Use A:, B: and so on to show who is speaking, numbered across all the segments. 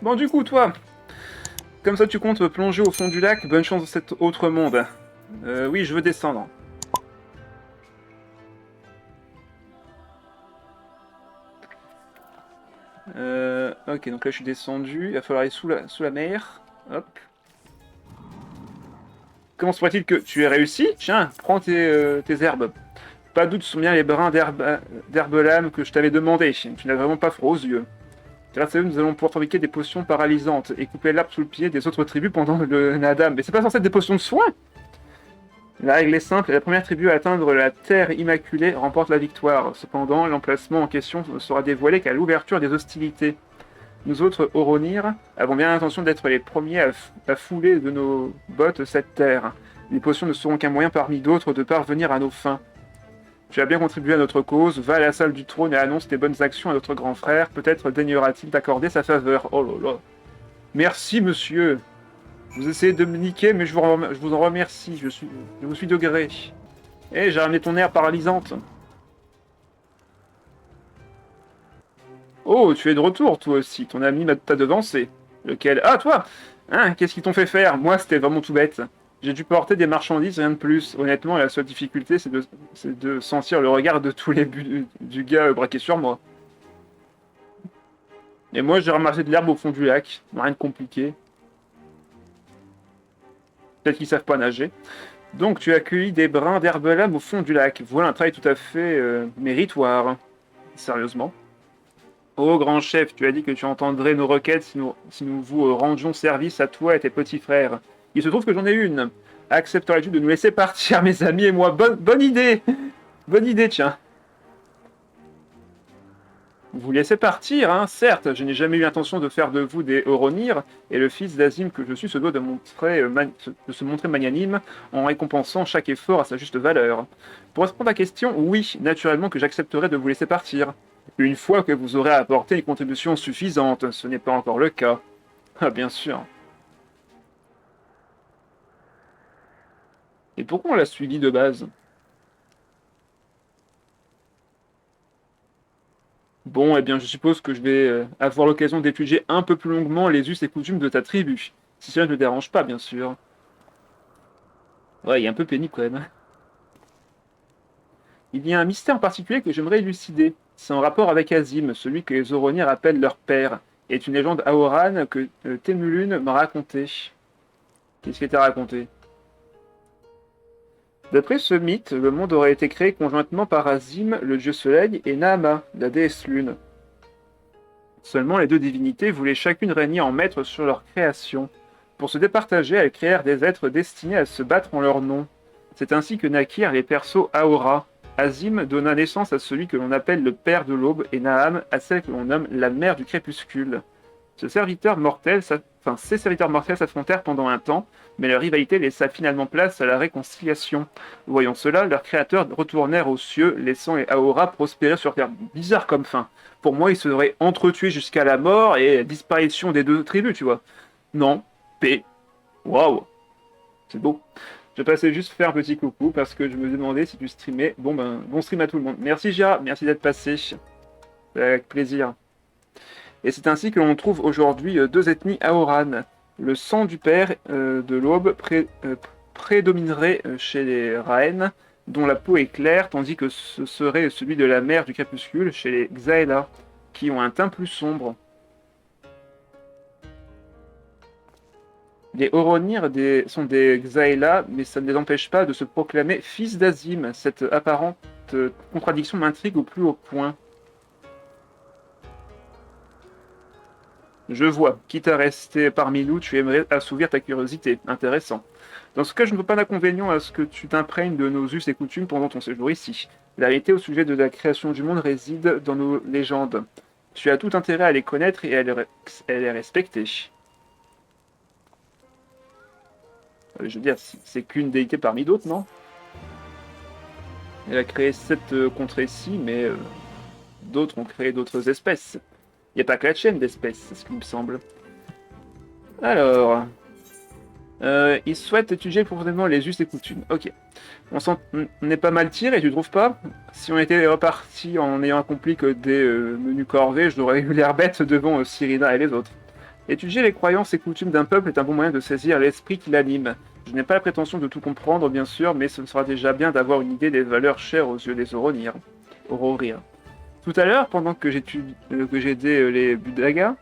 A: Bon, du coup, toi, comme ça tu comptes plonger au fond du lac, bonne chance dans cet autre monde. Oui, je veux descendre. Ok, donc là je suis descendu, il va falloir aller sous la mer. Hop. Comment se pourrait-il que tu aies réussi? Tiens, prends tes herbes. Pas de doute, ce sont bien les brins d'herbe lame que je t'avais demandé. Tu n'as vraiment pas froid aux yeux. Grâce à eux, nous allons pouvoir fabriquer des potions paralysantes et couper l'arbre sous le pied des autres tribus pendant le Nadam. Mais c'est pas censé être des potions de soin? La règle est simple, la première tribu à atteindre la Terre Immaculée remporte la victoire. Cependant, l'emplacement en question ne sera dévoilé qu'à l'ouverture des hostilités. Nous autres Oronir avons bien l'intention d'être les premiers à fouler de nos bottes cette terre. Les potions ne seront qu'un moyen parmi d'autres de parvenir à nos fins. Tu as bien contribué à notre cause, va à la salle du trône et annonce tes bonnes actions à notre grand frère, peut-être daignera-t-il t'accorder sa faveur. Oh là là. Merci monsieur. Vous essayez de me niquer, mais je vous en remercie, je vous suis de gré. Eh, j'ai ramené ton air paralysante. Oh, tu es de retour, toi aussi. Ton ami t'a devancé. Lequel? Ah, toi! Hein, qu'est-ce qu'ils t'ont fait faire? Moi, c'était vraiment tout bête. J'ai dû porter des marchandises, rien de plus. Honnêtement, la seule difficulté, c'est de sentir le regard de tous les du gars braqué sur moi. Et moi, j'ai ramassé de l'herbe au fond du lac. Rien de compliqué. Peut-être qu'ils savent pas nager. Donc, tu as cueilli des brins d'herbe lame au fond du lac. Voilà un travail tout à fait méritoire. Sérieusement. Ô grand chef, tu as dit que tu entendrais nos requêtes si nous vous rendions service à toi et tes petits frères. Il se trouve que j'en ai une. Accepterais-tu de nous laisser partir, mes amis et moi? Bonne idée. Bonne idée, tiens. Vous laissez partir, hein? Certes, je n'ai jamais eu l'intention de faire de vous des Oronir, et le fils d'Azim que je suis se doit de se montrer magnanime en récompensant chaque effort à sa juste valeur. Pour répondre à la question, oui, naturellement que j'accepterai de vous laisser partir. Une fois que vous aurez apporté une contribution suffisante, ce n'est pas encore le cas. Ah, bien sûr. Et pourquoi on l'a suivi de base? Bon, eh bien, je suppose que je vais avoir l'occasion d'étudier un peu plus longuement les us et coutumes de ta tribu. Si cela ne te dérange pas, bien sûr. Ouais, il est un peu pénible quand même. Il y a un mystère en particulier que j'aimerais élucider. C'est en rapport avec Azim, celui que les Oroniens appellent leur père, et est une légende Aoran que Temulun m'a racontée. Qu'est-ce qu'il t'a raconté? D'après ce mythe, le monde aurait été créé conjointement par Azim, le dieu soleil, et Naama, la déesse lune. Seulement, les deux divinités voulaient chacune régner en maître sur leur création. Pour se départager, elles créèrent des êtres destinés à se battre en leur nom. C'est ainsi que naquirent les persos Aora. Azim donna naissance à celui que l'on appelle le père de l'aube et Naham à celle que l'on nomme la mère du crépuscule. Ces serviteurs mortels s'affrontèrent pendant un temps, mais leur rivalité laissa finalement place à la réconciliation. Voyant cela, leurs créateurs retournèrent aux cieux, laissant les Aora prospérer sur Terre. Bizarre comme fin. Pour moi, ils seraient entretués jusqu'à la mort et disparition des deux tribus, tu vois. Non, paix. Waouh, c'est beau. Je passais juste faire un petit coucou parce que je me demandais si tu streamais. Bon ben, bon stream à tout le monde. Merci Gira, merci d'être passé. Avec plaisir. Et c'est ainsi que l'on trouve aujourd'hui deux ethnies Aoran. Le sang du père de l'aube prédominerait chez les Raen, dont la peau est claire, tandis que ce serait celui de la mère du crépuscule chez les Xaela, qui ont un teint plus sombre. Les Oronir sont des Xaela, mais ça ne les empêche pas de se proclamer fils d'Azim. Cette apparente contradiction m'intrigue au plus haut point. Je vois, quitte à rester parmi nous, tu aimerais assouvir ta curiosité. Intéressant. Dans ce cas, je ne vois pas d'inconvénient à ce que tu t'imprègnes de nos us et coutumes pendant ton séjour ici. La vérité au sujet de la création du monde réside dans nos légendes. Tu as tout intérêt à les connaître et à les respecter. Je veux dire, c'est qu'une déité parmi d'autres, non? Elle a créé cette contrée-ci, mais d'autres ont créé d'autres espèces. Il n'y a pas que la chaîne d'espèces, c'est ce qui me semble. Alors, il souhaite étudier profondément les us et coutumes. Ok. On est pas mal tiré, tu trouves pas? Si on était reparti en ayant accompli que des menus corvées, j'aurais eu l'air bête devant Cyrina et les autres. Étudier les croyances et coutumes d'un peuple est un bon moyen de saisir l'esprit qui l'anime. Je n'ai pas la prétention de tout comprendre, bien sûr, mais ce sera déjà bien d'avoir une idée des valeurs chères aux yeux des Aurorirs. Tout à l'heure, pendant que j'aidais les Budugas,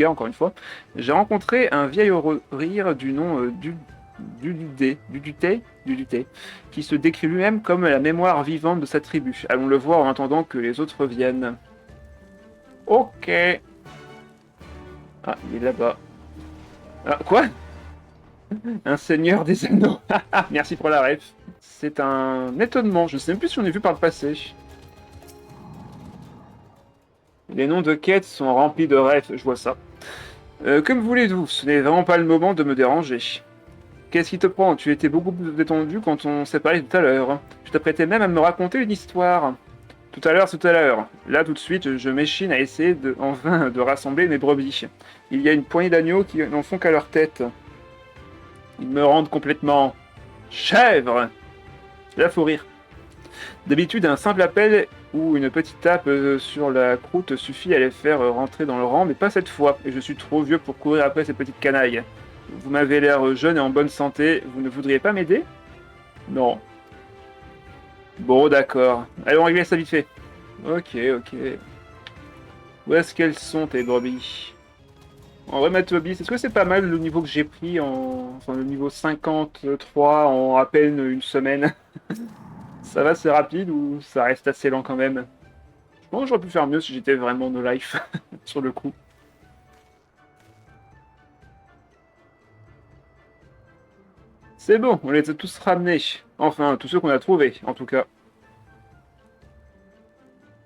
A: encore une fois, j'ai rencontré un vieil Aurorir du nom Duduté, qui se décrit lui-même comme la mémoire vivante de sa tribu. Allons le voir en attendant que les autres viennent. Ok. Ah, il est là-bas. Ah, quoi? Un seigneur des anneaux. Merci pour la ref. C'est un étonnement, je sais même plus si on est vu par le passé. Les noms de quêtes sont remplis de refs, je vois ça. Comme voulez-vous, ce n'est vraiment pas le moment de me déranger. Qu'est-ce qui te prend? Tu étais beaucoup plus détendu quand on s'est parlé tout à l'heure. Tu t'apprêtais même à me raconter une histoire. Tout à l'heure. Là, tout de suite, je m'échine à essayer enfin de rassembler mes brebis. Il y a une poignée d'agneaux qui n'en font qu'à leur tête. Ils me rendent complètement... chèvre! Là, faut rire. D'habitude, un simple appel ou une petite tape sur la croûte suffit à les faire rentrer dans le rang, mais pas cette fois, et je suis trop vieux pour courir après ces petites canailles. Vous m'avez l'air jeune et en bonne santé, vous ne voudriez pas m'aider? Non. Bon, d'accord. Allons régler ça vite fait. Ok. Où est-ce qu'elles sont, tes brebis? En vrai, ma brebis, est-ce que c'est pas mal le niveau que j'ai pris Enfin, le niveau 53 en à peine une semaine? Ça va, c'est rapide ou ça reste assez lent quand même? Je pense que j'aurais pu faire mieux si j'étais vraiment no life, sur le coup. C'est bon, on les a tous ramenés. Enfin, tous ceux qu'on a trouvés, en tout cas.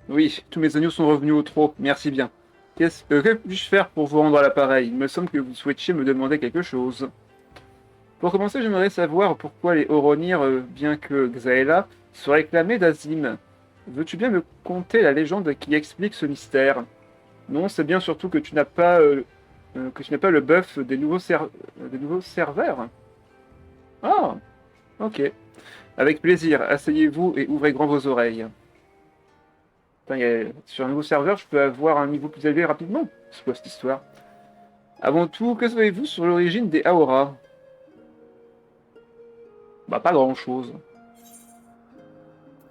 A: Oui, tous mes agneaux sont revenus au trot, merci bien. Que puis-je faire pour vous rendre à l'appareil? Il me semble que vous souhaitiez me demander quelque chose. Pour commencer, j'aimerais savoir pourquoi les Oronir, bien que Xaela, se réclamaient d'Azim. Veux-tu bien me conter la légende qui explique ce mystère? Non, c'est bien surtout que tu n'as pas le buff des nouveaux serveurs. Ah, ok. Avec plaisir, asseyez-vous et ouvrez grand vos oreilles. Putain, sur un nouveau serveur, je peux avoir un niveau plus élevé rapidement. C'est quoi cette histoire? Avant tout, que savez-vous sur l'origine des Aora? Bah, pas grand-chose.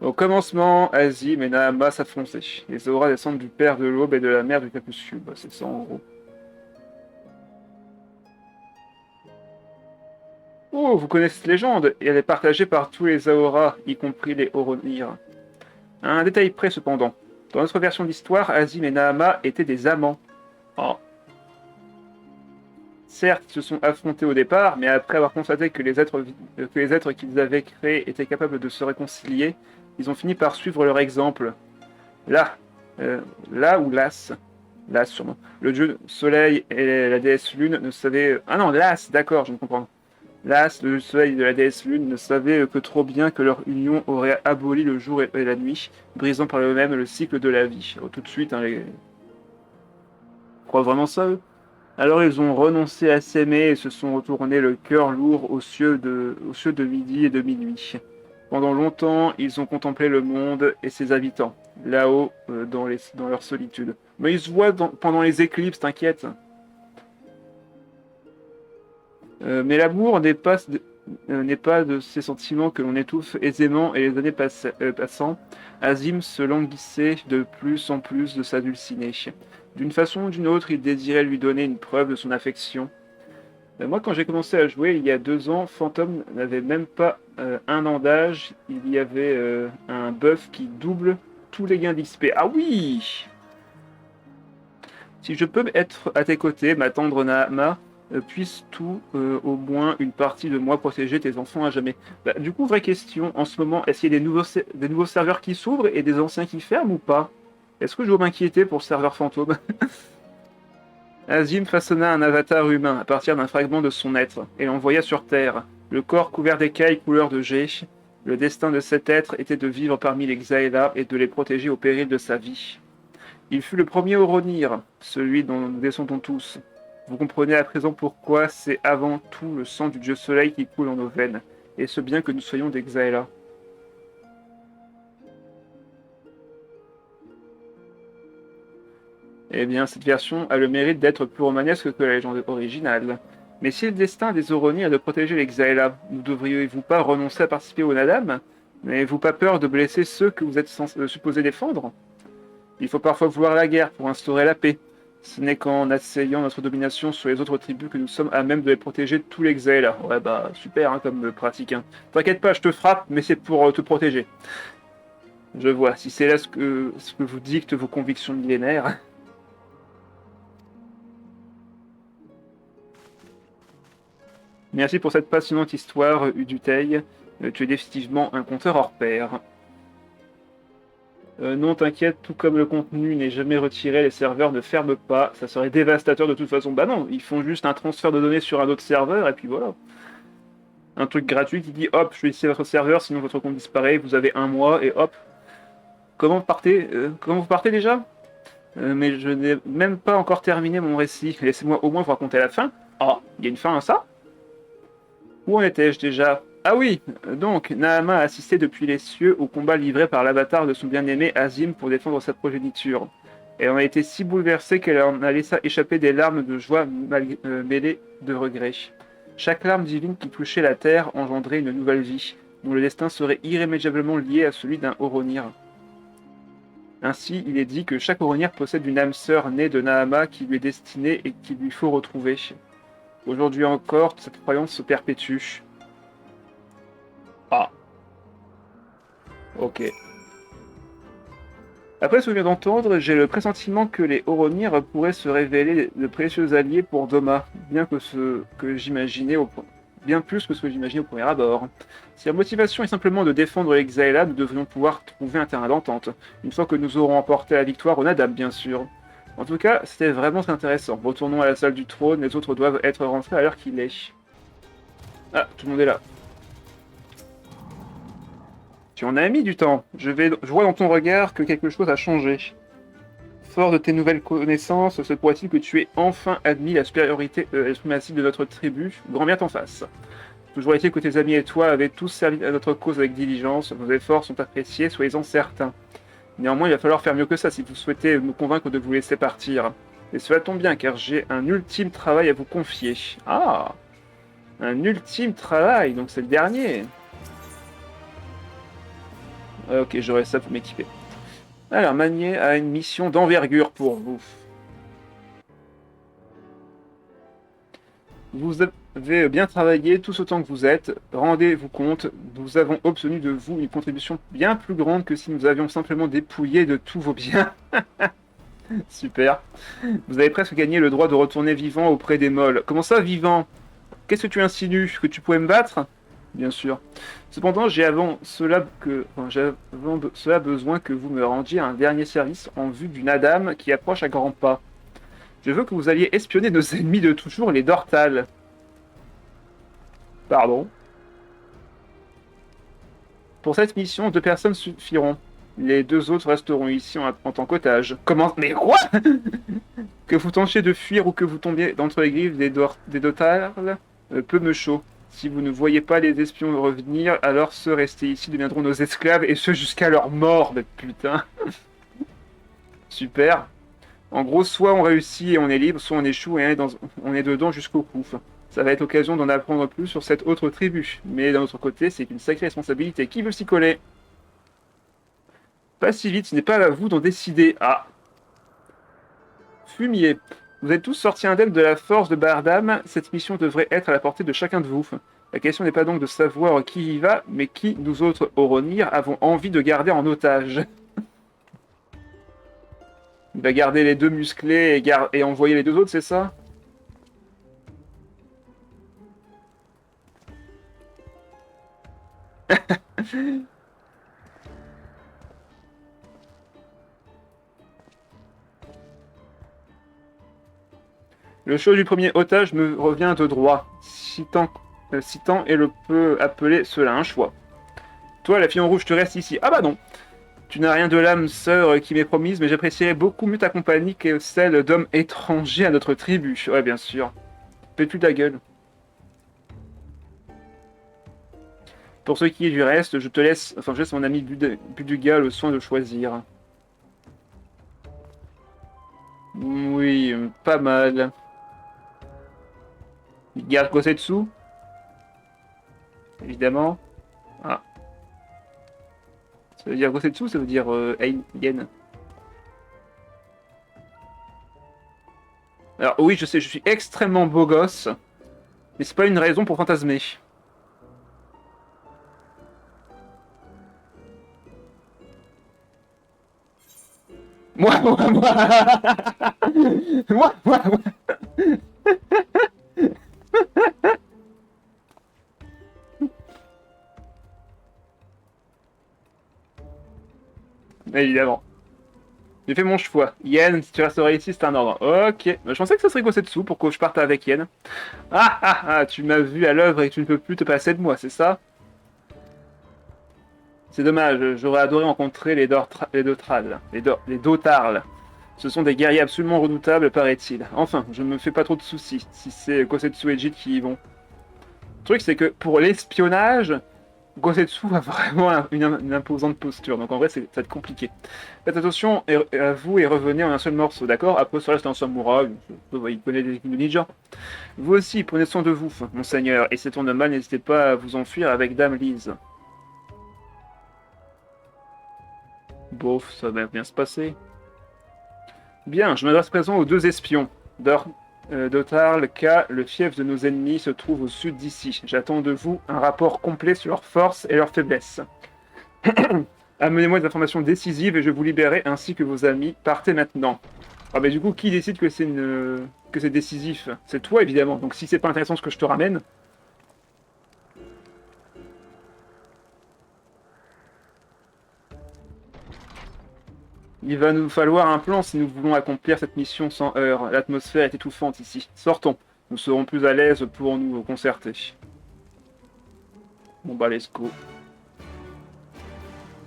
A: Au commencement, Azim et Nahama s'affrontaient. Les Aora descendent du père de l'aube et de la mère du crépuscule. Bah, c'est ça en gros. Oh, vous connaissez cette légende, et elle est partagée par tous les Aora, y compris les Oronir. À un détail près cependant. Dans notre version de l'histoire, Azim et Nahama étaient des amants. Oh. Certes, ils se sont affrontés au départ, mais après avoir constaté que que les êtres qu'ils avaient créés étaient capables de se réconcilier, ils ont fini par suivre leur exemple. Là, là où Las sûrement, le dieu soleil et la déesse lune ne savaient... Ah non, Las, d'accord, je me comprends. Las, le soleil de la déesse lune, ne savaient que trop bien que leur union aurait aboli le jour et la nuit, brisant par le même le cycle de la vie. Oh, tout de suite, hein, les... Croient vraiment ça, eux? Alors ils ont renoncé à s'aimer et se sont retournés le cœur lourd aux cieux de midi et de minuit. Pendant longtemps, ils ont contemplé le monde et ses habitants, là-haut, dans leur solitude. Mais ils se voient pendant les éclipses, t'inquiète. Mais l'amour n'est pas de ces sentiments que l'on étouffe aisément, et les années passant, Azim se languissait de plus en plus de sa dulcinée. D'une façon ou d'une autre, il désirait lui donner une preuve de son affection. Moi, quand j'ai commencé à jouer il y a 2 ans, Phantom n'avait même pas un an d'âge. Il y avait un buff qui double tous les gains d'XP. Ah oui! Si je peux être à tes côtés, ma tendre Nahama, puisse tout, au moins une partie de moi protéger tes enfants à jamais. Bah, du coup, vraie question, en ce moment, est-ce qu'il y a des nouveaux serveurs qui s'ouvrent et des anciens qui ferment ou pas? Est-ce que je dois m'inquiéter pour le serveur fantôme? Azim façonna un avatar humain à partir d'un fragment de son être et l'envoya sur Terre, le corps couvert d'écailles couleur de jet. Le destin de cet être était de vivre parmi les Xaela et de les protéger au péril de sa vie. Il fut le premier Oronir, celui dont nous descendons tous. Vous comprenez à présent pourquoi c'est avant tout le sang du dieu soleil qui coule dans nos veines, et ce bien que nous soyons des Xaela. Eh bien, cette version a le mérite d'être plus romanesque que la légende originale. Mais si le destin des Oroni est de protéger les Xaela, ne devriez-vous pas renoncer à participer au Nadam? N'avez-vous pas peur de blesser ceux que vous êtes supposés défendre? Il faut parfois vouloir la guerre pour instaurer la paix. Ce n'est qu'en asseyant notre domination sur les autres tribus que nous sommes à même de les protéger de tous les Xaela. Ouais bah super hein, comme pratique. Hein. T'inquiète pas, je te frappe, mais c'est pour te protéger. Je vois, si c'est là ce que vous dictent vos convictions millénaires. Merci pour cette passionnante histoire, Uduteil. Tu es définitivement un conteur hors pair. Non, t'inquiète, tout comme le contenu n'est jamais retiré, les serveurs ne ferment pas. Ça serait dévastateur de toute façon. Bah non, ils font juste un transfert de données sur un autre serveur et puis voilà. Un truc gratuit qui dit hop, je vais laisser votre serveur, sinon votre compte disparaît, vous avez un mois et hop. Comment vous partez déjà Mais je n'ai même pas encore terminé mon récit. Laissez-moi au moins vous raconter la fin. Ah, il y a une fin à ça? Où en étais-je déjà? Ah oui, donc, Nahama a assisté depuis les cieux au combat livré par l'avatar de son bien-aimé Azim pour défendre sa progéniture. Elle en a été si bouleversée qu'elle en a laissé échapper des larmes de joie mêlées de regret. Chaque larme divine qui touchait la terre engendrait une nouvelle vie, dont le destin serait irrémédiablement lié à celui d'un Oronir. Ainsi, il est dit que chaque Oronir possède une âme sœur née de Nahama qui lui est destinée et qu'il lui faut retrouver. Aujourd'hui encore, cette croyance se perpétue. Ah, ok. Après ce que je viens d'entendre, j'ai le pressentiment que les Oronir pourraient se révéler de précieux alliés pour Doma, bien plus que ce que j'imaginais au premier abord. Si la motivation est simplement de défendre les Xaela, nous devrions pouvoir trouver un terrain d'entente, une fois que nous aurons emporté la victoire au Nadab, bien sûr. En tout cas, c'était vraiment très intéressant. Retournons à la salle du trône, les autres doivent être rentrés à l'heure qu'il est. Ah, tout le monde est là. Tu en as mis du temps. Je vois dans ton regard que quelque chose a changé. Fort de tes nouvelles connaissances, se pourrait-il que tu aies enfin admis la supériorité et la suprématie de notre tribu? Grand bien t'en face. Toujours est-il que tes amis et toi avez tous servi à notre cause avec diligence. Vos efforts sont appréciés, soyez-en certains. Néanmoins, il va falloir faire mieux que ça si vous souhaitez me convaincre de vous laisser partir. Et cela tombe bien, car j'ai un ultime travail à vous confier. Ah! Un ultime travail, donc c'est le dernier. Ok, j'aurai ça pour m'équiper. Alors, Manier a une mission d'envergure pour vous. Vous avez bien travaillé tout ce temps que vous êtes. Rendez-vous compte, nous avons obtenu de vous une contribution bien plus grande que si nous avions simplement dépouillé de tous vos biens. Super. Vous avez presque gagné le droit de retourner vivant auprès des molles. Comment ça, vivant? Qu'est-ce que tu insinues? Que tu pouvais me battre? Bien sûr. Cependant, j'ai avant cela besoin que vous me rendiez un dernier service en vue d'une Adam qui approche à grands pas. Je veux que vous alliez espionner nos ennemis de toujours, les Dortals. Pardon. Pour cette mission, 2 personnes suffiront. Les 2 autres resteront ici en tant qu'otages. Comment? Mais quoi? Que vous tentiez de fuir ou que vous tombiez d'entre les griffes des Dortals, peu me chaud. Si vous ne voyez pas les espions revenir, alors ceux restés ici deviendront nos esclaves, et ce jusqu'à leur mort, mais putain. Super. En gros, soit on réussit et on est libre, soit on échoue et on est dedans jusqu'au cou. Ça va être l'occasion d'en apprendre plus sur cette autre tribu. Mais d'un autre côté, c'est une sacrée responsabilité. Qui veut s'y coller? Pas si vite, ce n'est pas à vous d'en décider. Ah. Fumier. Vous êtes tous sortis indemnes de la force de Bardam. Cette mission devrait être à la portée de chacun de vous. La question n'est pas donc de savoir qui y va, mais qui, nous autres Oronir, avons envie de garder en otage. Il va garder les 2 musclés et envoyer les 2 autres, c'est ça? Le choix du premier otage me revient de droit, si tant est le peut appeler cela un choix. Toi, la fille en rouge, tu restes ici. Ah bah non. Tu n'as rien de l'âme sœur qui m'est promise, mais j'apprécierais beaucoup mieux ta compagnie que celle d'hommes étrangers à notre tribu. Ouais, bien sûr. Fais plus ta gueule. Pour ce qui est du reste, je laisse mon ami Buduga le soin de choisir. Oui, pas mal. Il garde Gosetsu, évidemment. Ah, ça veut dire Gosetsu, ça veut dire Yen. Alors oui, je sais, je suis extrêmement beau gosse, mais c'est pas une raison pour fantasmer. Moi, moi, moi, moi. Évidemment. J'ai fait mon choix. Yen, si tu resterais ici, c'est un ordre. Ok. Je pensais que ça serait Gosetsu pour que je parte avec Yen. Ah ah ah, tu m'as vu à l'œuvre et tu ne peux plus te passer de moi, c'est ça? C'est dommage, j'aurais adoré rencontrer les Dotarles. Les Dotarles. Ce sont des guerriers absolument redoutables, paraît-il. Enfin, je me fais pas trop de soucis, si c'est Gosetsu et Jit qui y vont. Le truc, c'est que pour l'espionnage, Gosetsu a vraiment une imposante posture, donc en vrai, ça va être compliqué. Faites attention à vous et revenez en un seul morceau, d'accord? Après, ça reste un samouraï, il connaît des techniques de ninja. Vous aussi, prenez soin de vous, monseigneur, et si ça tourne mal, n'hésitez pas à vous enfuir avec Dame Lise. Bof, ça va bien se passer. Bien, je m'adresse présent aux deux espions. Dotarl K, le fief de nos ennemis, se trouve au sud d'ici. J'attends de vous un rapport complet sur leurs forces et leurs faiblesses. Amenez-moi des informations décisives et je vous libérerai ainsi que vos amis. Partez maintenant. Ah bah du coup, qui décide que c'est décisif? C'est toi évidemment. Donc si c'est pas intéressant ce que je te ramène, il va nous falloir un plan si nous voulons accomplir cette mission sans heurts. L'atmosphère est étouffante ici. Sortons. Nous serons plus à l'aise pour nous concerter. Bon bah let's go.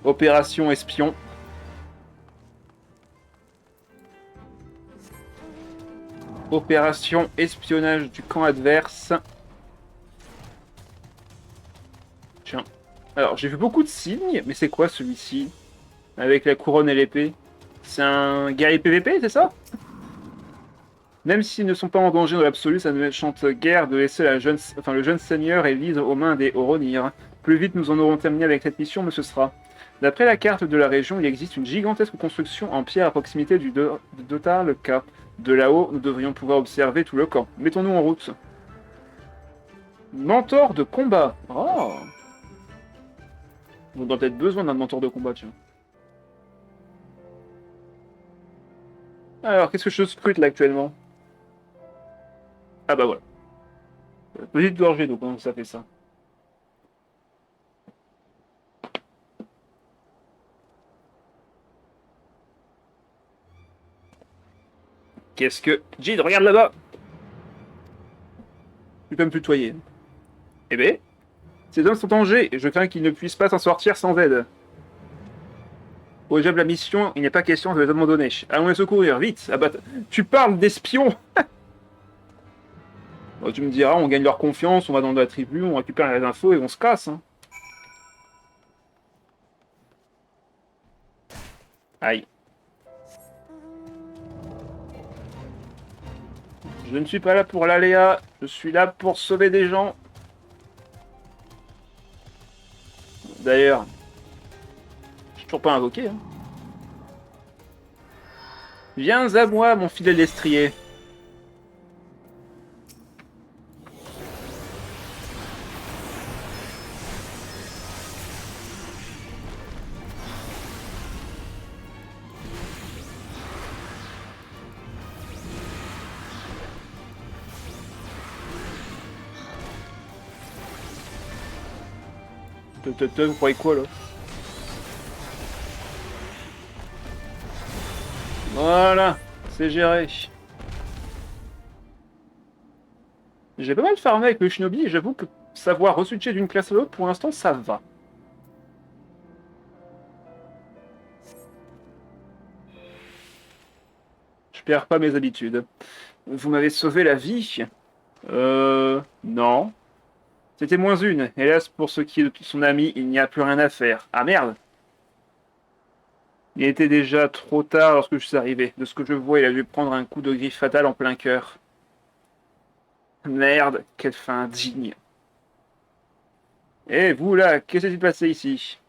A: Opération espion. Opération espionnage du camp adverse. Tiens. Alors, j'ai vu beaucoup de signes, mais c'est quoi celui-ci? Avec la couronne et l'épée. C'est un guerrier PVP, c'est ça? Même s'ils ne sont pas en danger dans l'absolu, ça ne méchante guère de laisser le jeune seigneur Élise aux mains des Oronir. Plus vite nous en aurons terminé avec cette mission, mais ce sera. D'après la carte de la région, il existe une gigantesque construction en pierre à proximité du Dotar, le K. De là-haut, nous devrions pouvoir observer tout le camp. Mettons-nous en route. Mentor de combat. Oh. On a peut-être besoin d'un mentor de combat, tiens. Alors, qu'est-ce que je scrute là actuellement? Ah bah voilà. Petite gorgée d'eau, comment ça fait ça? Qu'est-ce que... Jid, regarde là-bas! Tu peux me tutoyer. Eh ben, ces hommes sont en danger, et je crains qu'ils ne puissent pas s'en sortir sans aide. Au diable la mission, il n'est pas question de les abandonner. Allons les secourir, vite! Ah bah, tu parles d'espions! Bon, tu me diras, on gagne leur confiance, on va dans la tribu, on récupère les infos et on se casse. Hein. Aïe. Je ne suis pas là pour l'aléa, je suis là pour sauver des gens. D'ailleurs, je suis toujours pas invoqué. Hein. Viens à moi, mon fidèle destrier. Vous croyez quoi là? Voilà, c'est géré. J'ai pas mal farmé avec le shinobi et j'avoue que savoir reswitcher d'une classe à l'autre, pour l'instant, ça va. Je perds pas mes habitudes. Vous m'avez sauvé la vie? Non. C'était moins une. Hélas, pour ce qui est de son ami, il n'y a plus rien à faire. Ah merde! Il était déjà trop tard lorsque je suis arrivé. De ce que je vois, il a dû prendre un coup de griffe fatal en plein cœur. Merde, quelle fin indigne. Et vous là, qu'est-ce qui s'est passé ici?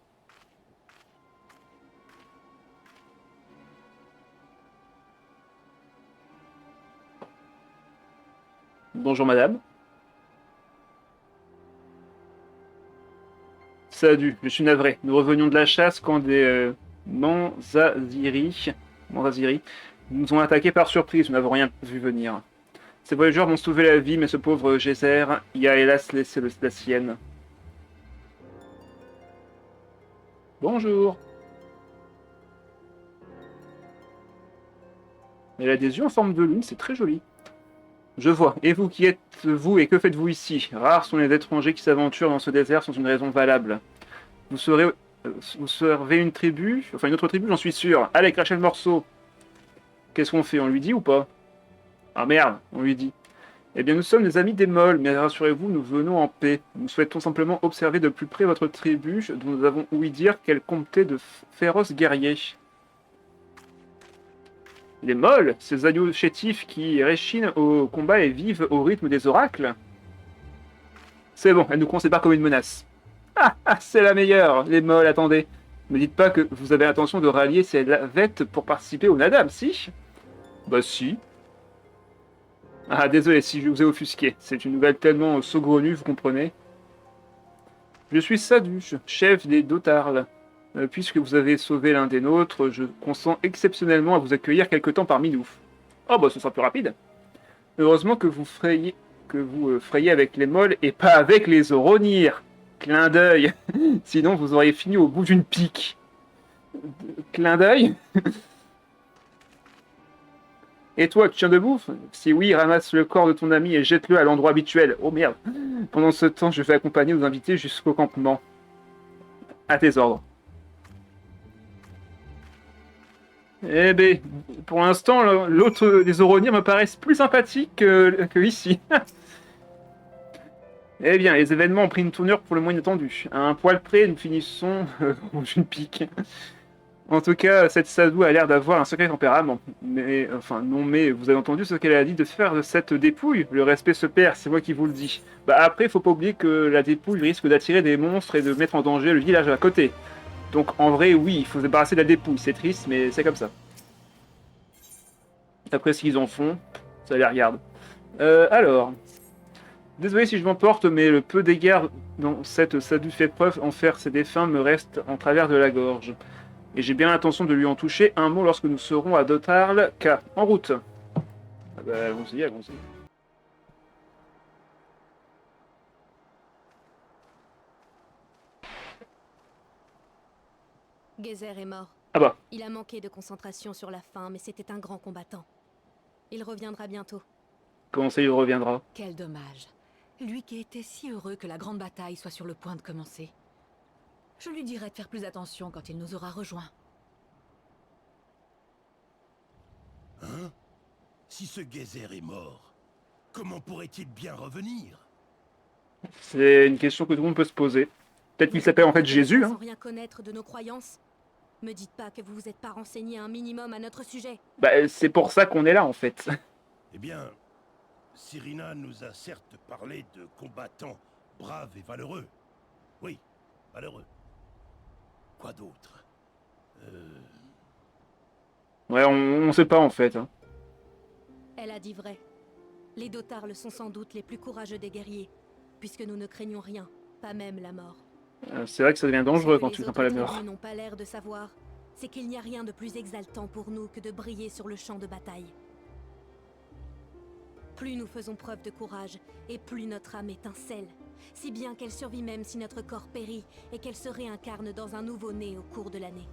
A: Bonjour madame. Salut, je suis navré. Nous revenions de la chasse quand des Manzaziri nous ont attaqués par surprise. Nous n'avons rien vu venir. Ces voyageurs m'ont sauvé la vie, mais ce pauvre Geyser y a hélas laissé la sienne. Bonjour. Elle a des yeux en forme de lune, c'est très joli. Je vois. Et vous, qui êtes-vous et que faites-vous ici? Rares sont les étrangers qui s'aventurent dans ce désert sans une raison valable. Vous servez une tribu, enfin une autre tribu, j'en suis sûr. Allez, crachez le morceau. Qu'est-ce qu'on fait? On lui dit ou pas? Ah merde, on lui dit. Eh bien, nous sommes des amis des Molles, mais rassurez-vous, nous venons en paix. Nous souhaitons simplement observer de plus près votre tribu, dont nous avons ouï dire qu'elle comptait de féroces guerriers. Les Molles, ces agneaux chétifs qui réchinent au combat et vivent au rythme des oracles? C'est bon, elle nous considère comme une menace. Ah, c'est la meilleure, les Molles, attendez. Ne dites pas que vous avez l'intention de rallier ces lavettes pour participer au Nadam, si? Bah si. Ah, désolé si je vous ai offusqué. C'est une nouvelle tellement saugrenue, vous comprenez. Je suis Saduche, chef des Dotarles. Puisque vous avez sauvé l'un des nôtres, je consens exceptionnellement à vous accueillir quelque temps parmi nous. Oh bah ce sera plus rapide. Heureusement que vous frayez avec les Molles et pas avec les Oronir. Clin d'œil. Sinon vous auriez fini au bout d'une pique. Clin d'œil. Et toi, tu tiens debout? Si oui, ramasse le corps de ton ami et jette-le à l'endroit habituel. Oh merde. Pendant ce temps, je vais accompagner nos invités jusqu'au campement. À tes ordres. Eh ben, pour l'instant, l'autre des Oronir me paraissent plus sympathiques que ici. Eh bien, les événements ont pris une tournure pour le moins inattendue. À un poil près, nous finissons dans une pique. En tout cas, cette Sadou a l'air d'avoir un sacré tempérament. Mais, enfin, non, mais vous avez entendu ce qu'elle a dit de faire de cette dépouille? Le respect se perd, c'est moi qui vous le dis. Bah après, faut pas oublier que la dépouille risque d'attirer des monstres et de mettre en danger le village à côté. Donc en vrai, oui, il faut se débarrasser de la dépouille. C'est triste, mais c'est comme ça. Après ce qu'ils en font, ça les regarde. Alors, désolé si je m'emporte, mais le peu d'égard dont cette Sadou fait preuve en faire ses défunts me reste en travers de la gorge. Et j'ai bien l'intention de lui en toucher un mot lorsque nous serons à Dotarl, K. En route. Ah bah, allons-y, allons-y.
B: Geyser est mort.
A: Ah bah,
B: Il a manqué de concentration sur la fin, mais c'était un grand combattant. Il reviendra bientôt.
A: comment ça il reviendra?
C: Quel dommage. Lui qui était si heureux que la grande bataille soit sur le point de commencer. Je lui dirai de faire plus attention quand il nous aura rejoints.
D: Hein? Si ce Geyser est mort, comment pourrait-il bien revenir?
A: C'est une question que tout le monde peut se poser. Peut-être qu'il s'appelle en fait Jésus,
B: Sans
A: hein.
B: rien connaître de nos croyances. Me dites pas que vous vous êtes pas renseigné un minimum à notre sujet.
A: Bah, c'est pour ça qu'on est là, en fait.
D: Eh bien, Cyrina nous a certes parlé de combattants braves et valeureux. Oui, valeureux. Quoi d'autre?
A: Ouais, on sait pas, en fait. Hein.
B: Elle a dit vrai. Les Dotarles sont sans doute les plus courageux des guerriers, puisque nous ne craignons rien, pas même la mort.
A: C'est vrai que ça devient dangereux
B: Ce que
A: quand
B: les
A: tu crains
B: autres
A: pas la mort.
B: tribus n'ont pas l'air de savoir, c'est qu'il n'y a rien de plus exaltant pour nous que de briller sur le champ de bataille. Plus nous faisons preuve de courage, et plus notre âme étincelle, si bien qu'elle survit même si notre corps périt et qu'elle se réincarne dans un nouveau-né au cours de l'année.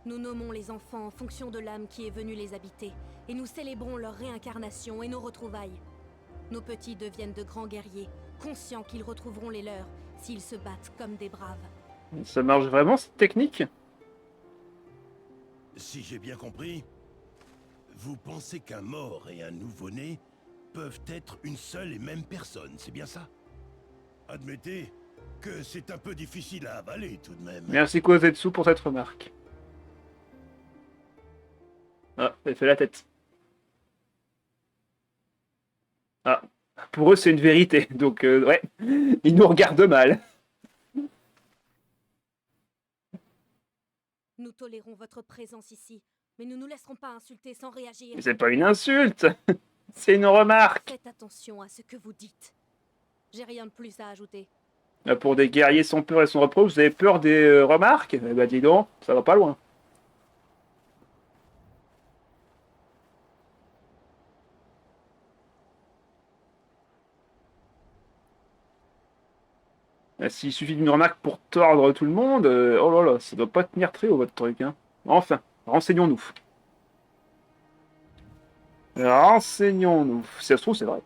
B: Nous nommons les enfants en fonction de l'âme qui est venue les habiter, et nous célébrons leur réincarnation et nos retrouvailles. Nos petits deviennent de grands guerriers, conscients qu'ils retrouveront les leurs s'ils se battent comme des braves.
A: Ça marche vraiment, cette technique?
D: Si j'ai bien compris, vous pensez qu'un mort et un nouveau-né peuvent être une seule et même personne, c'est bien ça? Admettez que c'est un peu difficile à avaler tout de même.
A: Merci Kozetsu pour cette remarque. Ah, elle fait la tête. Ah, pour eux, c'est une vérité. Donc, ouais, ils nous regardent mal.
B: Nous tolérons votre présence ici, mais nous ne nous laisserons pas insulter sans réagir.
A: Mais c'est pas une insulte, c'est une remarque.
B: Faites attention à ce que vous dites. J'ai rien de plus à ajouter.
A: Pour des guerriers sans peur et sans reproche, vous avez peur des remarques? Eh ben dis donc, ça va pas loin. S'il suffit d'une remarque pour tordre tout le monde, oh là là, ça doit pas tenir très haut votre truc. Hein. Enfin, renseignons-nous. Renseignons-nous. Si ça se trouve, c'est vrai.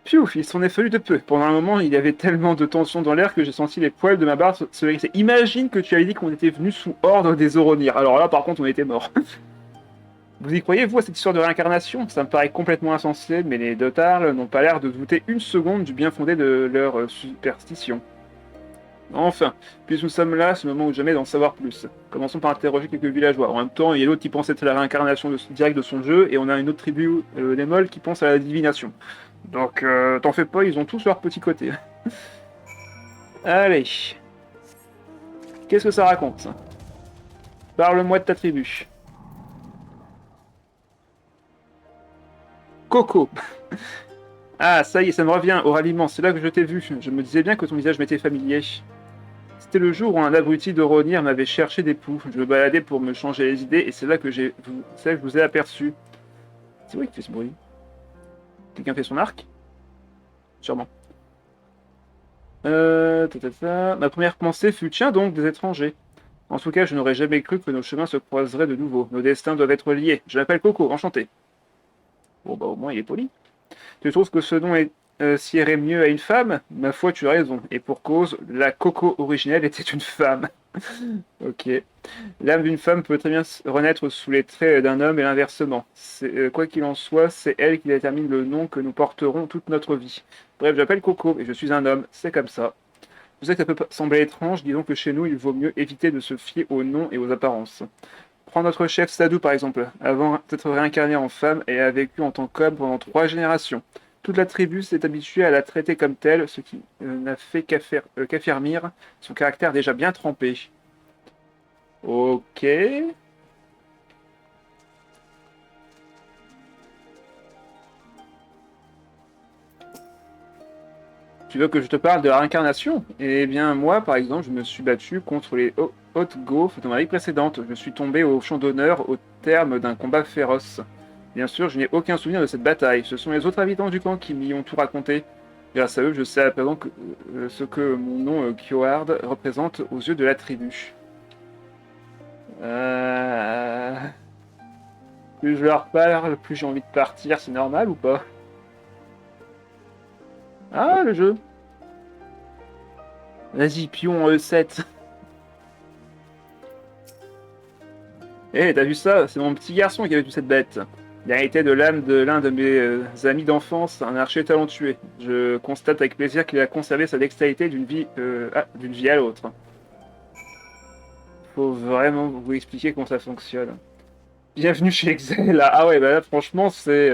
A: Pfiou, il s'en est fallu de peu. Pendant un moment, il y avait tellement de tension dans l'air que j'ai senti les poils de ma barbe se hérisser. Imagine que tu avais dit qu'on était venu sous ordre des Oronir. Alors là, par contre, on était morts. Vous y croyez, vous, à cette histoire de réincarnation? Ça me paraît complètement insensé, mais les Dotarl n'ont pas l'air de douter une seconde du bien fondé de leur superstition. Enfin, puisque nous sommes là, c'est le moment ou jamais d'en savoir plus. Commençons par interroger quelques villageois. En même temps, il y a l'autre qui pense être la réincarnation directe de son jeu, et on a une autre tribu, les Molles, qui pense à la divination. Donc, t'en fais pas, ils ont tous leur petit côté. Allez. Qu'est-ce que ça raconte? Parle-moi de ta tribu. Coco. Ah, ça y est, ça me revient, au ralliement, c'est là que je t'ai vu. Je me disais bien que ton visage m'était familier. C'était le jour où un abruti de Ronir m'avait cherché des poux. Je me baladais pour me changer les idées, et c'est là que je vous ai aperçu. C'est vrai qui fait ce bruit. Quelqu'un fait son arc? Sûrement. Ma première pensée fut, tiens donc, des étrangers. En tout cas, je n'aurais jamais cru que nos chemins se croiseraient de nouveau. Nos destins doivent être liés. Je m'appelle Coco, enchanté. Bon bah au moins il est poli. Tu trouves que ce nom sierait mieux à une femme? Ma foi, tu as raison. Et pour cause, la Coco originelle était une femme. Ok. L'âme d'une femme peut très bien renaître sous les traits d'un homme et l'inversement. Quoi qu'il en soit, c'est elle qui détermine le nom que nous porterons toute notre vie. Bref, j'appelle Coco et je suis un homme, c'est comme ça. Je sais que ça peut sembler étrange, disons que chez nous, il vaut mieux éviter de se fier aux noms et aux apparences. Prends notre chef Sadou par exemple. Avant d'être réincarné en femme, elle a vécu en tant qu'homme pendant 3 générations. Toute la tribu s'est habituée à la traiter comme telle, ce qui n'a fait qu'affermir son caractère déjà bien trempé. Ok. Tu veux que je te parle de la réincarnation? Eh bien, moi, par exemple, je me suis battu contre les Hautes Gaufres dans ma vie précédente. Je suis tombé au champ d'honneur au terme d'un combat féroce. Bien sûr, je n'ai aucun souvenir de cette bataille. Ce sont les autres habitants du camp qui m'y ont tout raconté. Grâce à eux, je sais à présent ce que mon nom Kiohard représente aux yeux de la tribu. Plus je leur parle, plus j'ai envie de partir, c'est normal ou pas? Ah, le jeu. Vas-y, pion en E7. Eh, t'as vu ça? C'est mon petit garçon qui avait toute cette bête. Il a hérité de l'âme de l'un de mes amis d'enfance, un archer talentueux. Je constate avec plaisir qu'il a conservé sa dextérité d'une vie à l'autre. Faut vraiment vous expliquer comment ça fonctionne. Bienvenue chez Excel. Ah ouais, bah là, franchement, c'est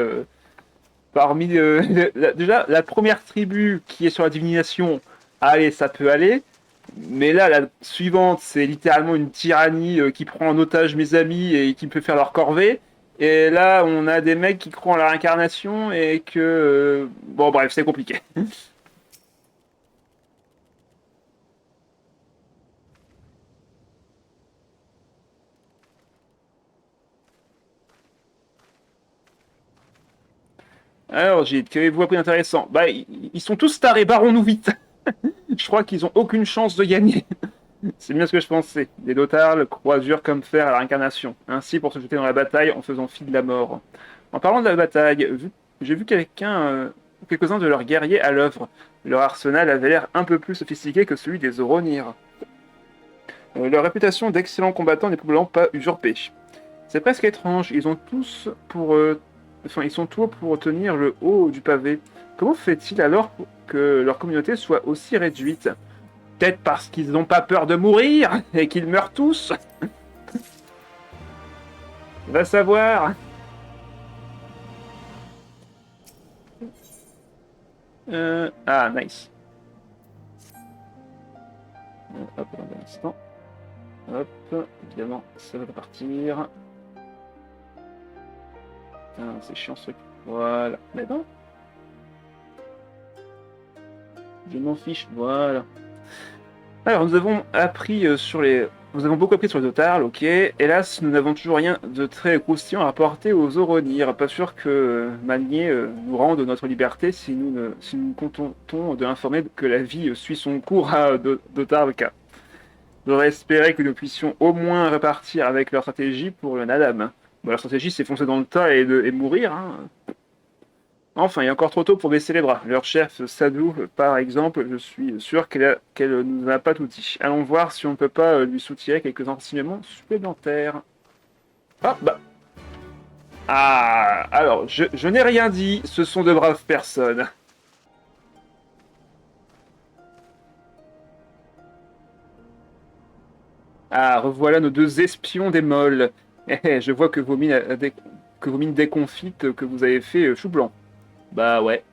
A: parmi déjà la première tribu qui est sur la divination. Allez, ça peut aller. Mais là, la suivante, c'est littéralement une tyrannie qui prend en otage mes amis et qui me fait faire leur corvée. Et là, on a des mecs qui croient en la réincarnation et que... bon, bref, c'est compliqué. Alors, Gilles, qu'avez-vous appris intéressant? Bah, ils sont tous tarés, barrons-nous vite. Je crois qu'ils ont aucune chance de gagner. C'est bien ce que je pensais. Les Dotarl croient dur comme fer à la réincarnation. Ainsi, pour se jeter dans la bataille en faisant fi de la mort. En parlant de la bataille, j'ai vu quelques-uns de leurs guerriers à l'œuvre. Leur arsenal avait l'air un peu plus sophistiqué que celui des Oronir. Leur réputation d'excellents combattants n'est probablement pas usurpée. C'est presque étrange, ils sont tous pour tenir le haut du pavé. Comment fait-il alors que leur communauté soit aussi réduite? Peut-être parce qu'ils n'ont pas peur de mourir et qu'ils meurent tous. Va savoir. Ah, nice. Hop, un instant. Hop, évidemment, ça va partir. Putain, c'est chiant ce truc. Voilà. Mais non. Je m'en fiche. Voilà. Alors, nous avons appris sur les... Nous avons beaucoup appris sur les Dotarl, ok. Hélas, nous n'avons toujours rien de très croustillant à rapporter aux Oronir. Pas sûr que Magnier nous rende notre liberté si nous contentons de l'informer que la vie suit son cours à Dotarlka. J'aurais espéré que nous puissions au moins repartir avec leur stratégie pour le Nadam. Bon, leur stratégie, c'est foncer dans le tas et mourir, hein. Enfin, il est encore trop tôt pour baisser les bras. Leur chef, Sadou, par exemple, je suis sûr qu'elle nous a pas tout dit. Allons voir si on ne peut pas lui soutirer quelques enseignements supplémentaires. Ah, bah. Ah, alors, je n'ai rien dit, ce sont de braves personnes. Ah, revoilà nos deux espions des molles. Je vois que vos mines déconfites que vous avez fait chou blanc. Bah ouais.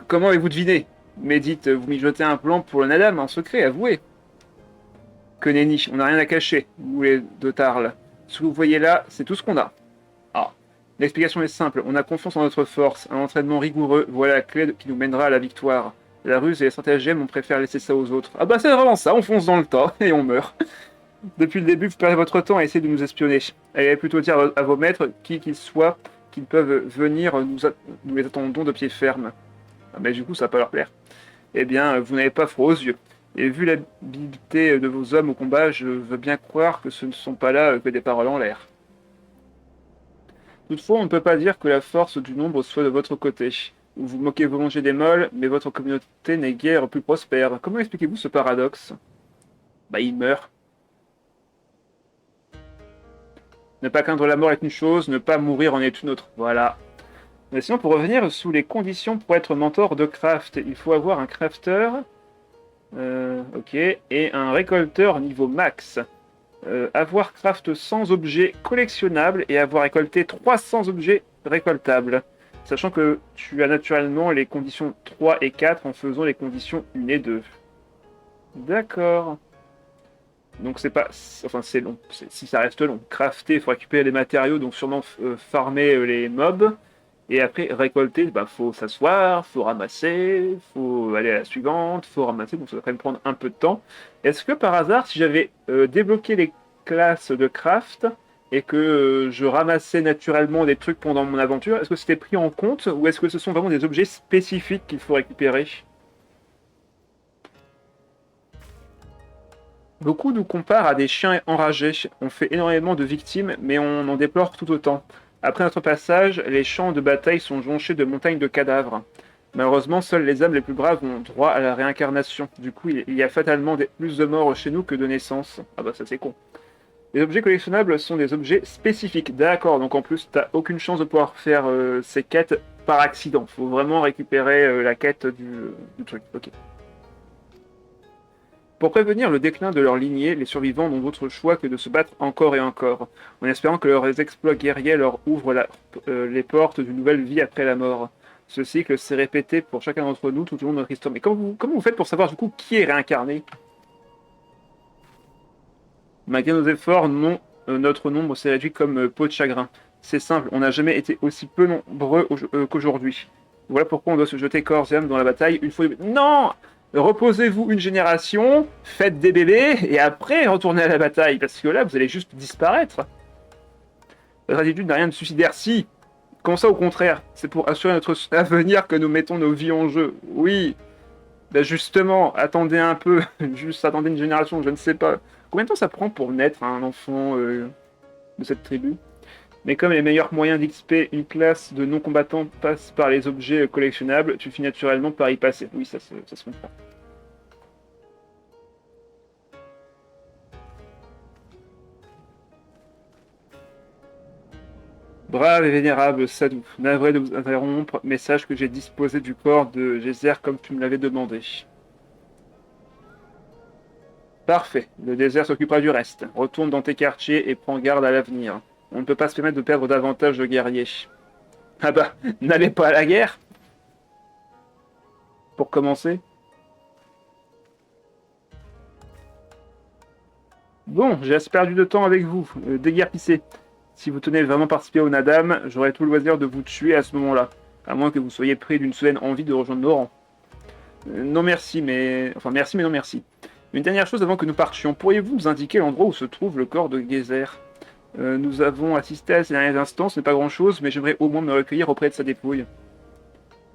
A: Comment avez-vous deviné? Mais dites, vous mijotez un plan pour le Nadam en secret, avouez. Que nenni, on n'a rien à cacher, vous les deux tarles. Ce que vous voyez là, c'est tout ce qu'on a. Ah. L'explication est simple, on a confiance en notre force, un entraînement rigoureux, voilà la clé qui nous mènera à la victoire. La ruse et les stratagèmes, on préfère laisser ça aux autres. Ah bah c'est vraiment ça, on fonce dans le tas et on meurt. Depuis le début, vous perdez votre temps à essayer de nous espionner. Allez plutôt dire à vos maîtres, qui qu'ils soient, qu'ils peuvent venir, nous les attendons de pied ferme. Ah, mais du coup, ça va pas leur plaire. Eh bien, vous n'avez pas froid aux yeux. Et vu l'habileté de vos hommes au combat, je veux bien croire que ce ne sont pas là que des paroles en l'air. Toutefois, on ne peut pas dire que la force du nombre soit de votre côté. Vous vous moquez volontiers des molles, mais votre communauté n'est guère plus prospère. Comment expliquez-vous ce paradoxe? Bah, ils meurent. Ne pas craindre la mort est une chose, ne pas mourir en est une autre. Voilà. Mais sinon, pour revenir sous les conditions pour être mentor de craft, il faut avoir un crafter, ok, et un récolteur niveau max. Avoir craft 100 objets collectionnables et avoir récolté 300 objets récoltables. Sachant que tu as naturellement les conditions 3 et 4 en faisant les conditions 1 et 2. D'accord. Donc c'est pas... Enfin c'est long, si ça reste long. Crafter, il faut récupérer les matériaux, donc sûrement farmer les mobs. Et après, récolter, bah, faut s'asseoir, faut ramasser, faut aller à la suivante, faut ramasser, donc ça va quand même prendre un peu de temps. Est-ce que par hasard, si j'avais débloqué les classes de craft et que je ramassais naturellement des trucs pendant mon aventure, est-ce que c'était pris en compte ou est-ce que ce sont vraiment des objets spécifiques qu'il faut récupérer? Beaucoup nous comparent à des chiens enragés. On fait énormément de victimes, mais on en déplore tout autant. Après notre passage, les champs de bataille sont jonchés de montagnes de cadavres. Malheureusement, seuls les âmes les plus braves ont droit à la réincarnation. Du coup, il y a fatalement plus de morts chez nous que de naissances. Ah bah ça c'est con. Les objets collectionnables sont des objets spécifiques. D'accord, donc en plus, t'as aucune chance de pouvoir faire ces quêtes par accident. Faut vraiment récupérer la quête du truc. Ok. Pour prévenir le déclin de leur lignée, les survivants n'ont d'autre choix que de se battre encore et encore, en espérant que leurs exploits guerriers leur ouvrent les portes d'une nouvelle vie après la mort. Ce cycle s'est répété pour chacun d'entre nous tout au long de notre histoire. Mais comment vous faites pour savoir du coup qui est réincarné? Malgré nos efforts, notre nombre s'est réduit comme peau de chagrin. C'est simple, on n'a jamais été aussi peu nombreux qu'aujourd'hui. Voilà pourquoi on doit se jeter corps et âme dans la bataille une fois... Non! Reposez-vous une génération, faites des bébés, et après retournez à la bataille, parce que là, vous allez juste disparaître. Votre attitude n'a rien de suicidaire, si. Comme ça, au contraire, c'est pour assurer notre avenir que nous mettons nos vies en jeu. Oui. Ben justement, attendez un peu, juste attendez une génération, je ne sais pas. Combien de temps ça prend pour naître un enfant de cette tribu? Mais comme les meilleurs moyens d'XP une classe de non-combattants passent par les objets collectionnables, tu finis naturellement par y passer. Oui, ça se comprend. Brave et vénérable Sadou, navré de vous interrompre, mais sache que j'ai disposé du corps de Geyser comme tu me l'avais demandé. Parfait, le désert s'occupera du reste. Retourne dans tes quartiers et prends garde à l'avenir. On ne peut pas se permettre de perdre davantage de guerriers. Ah bah, n'allez pas à la guerre. Pour commencer. Bon, j'ai assez perdu de temps avec vous. Déguerpissez. Si vous tenez vraiment participer au Nadam, j'aurai tout le loisir de vous tuer à ce moment-là. À moins que vous soyez pris d'une soudaine envie de rejoindre nos rangs. Non merci, mais... Enfin, merci, mais non merci. Une dernière chose avant que nous partions. Pourriez-vous nous indiquer l'endroit où se trouve le corps de Geyser? Nous avons assisté à ces derniers instants, ce n'est pas grand-chose, mais j'aimerais au moins me recueillir auprès de sa dépouille.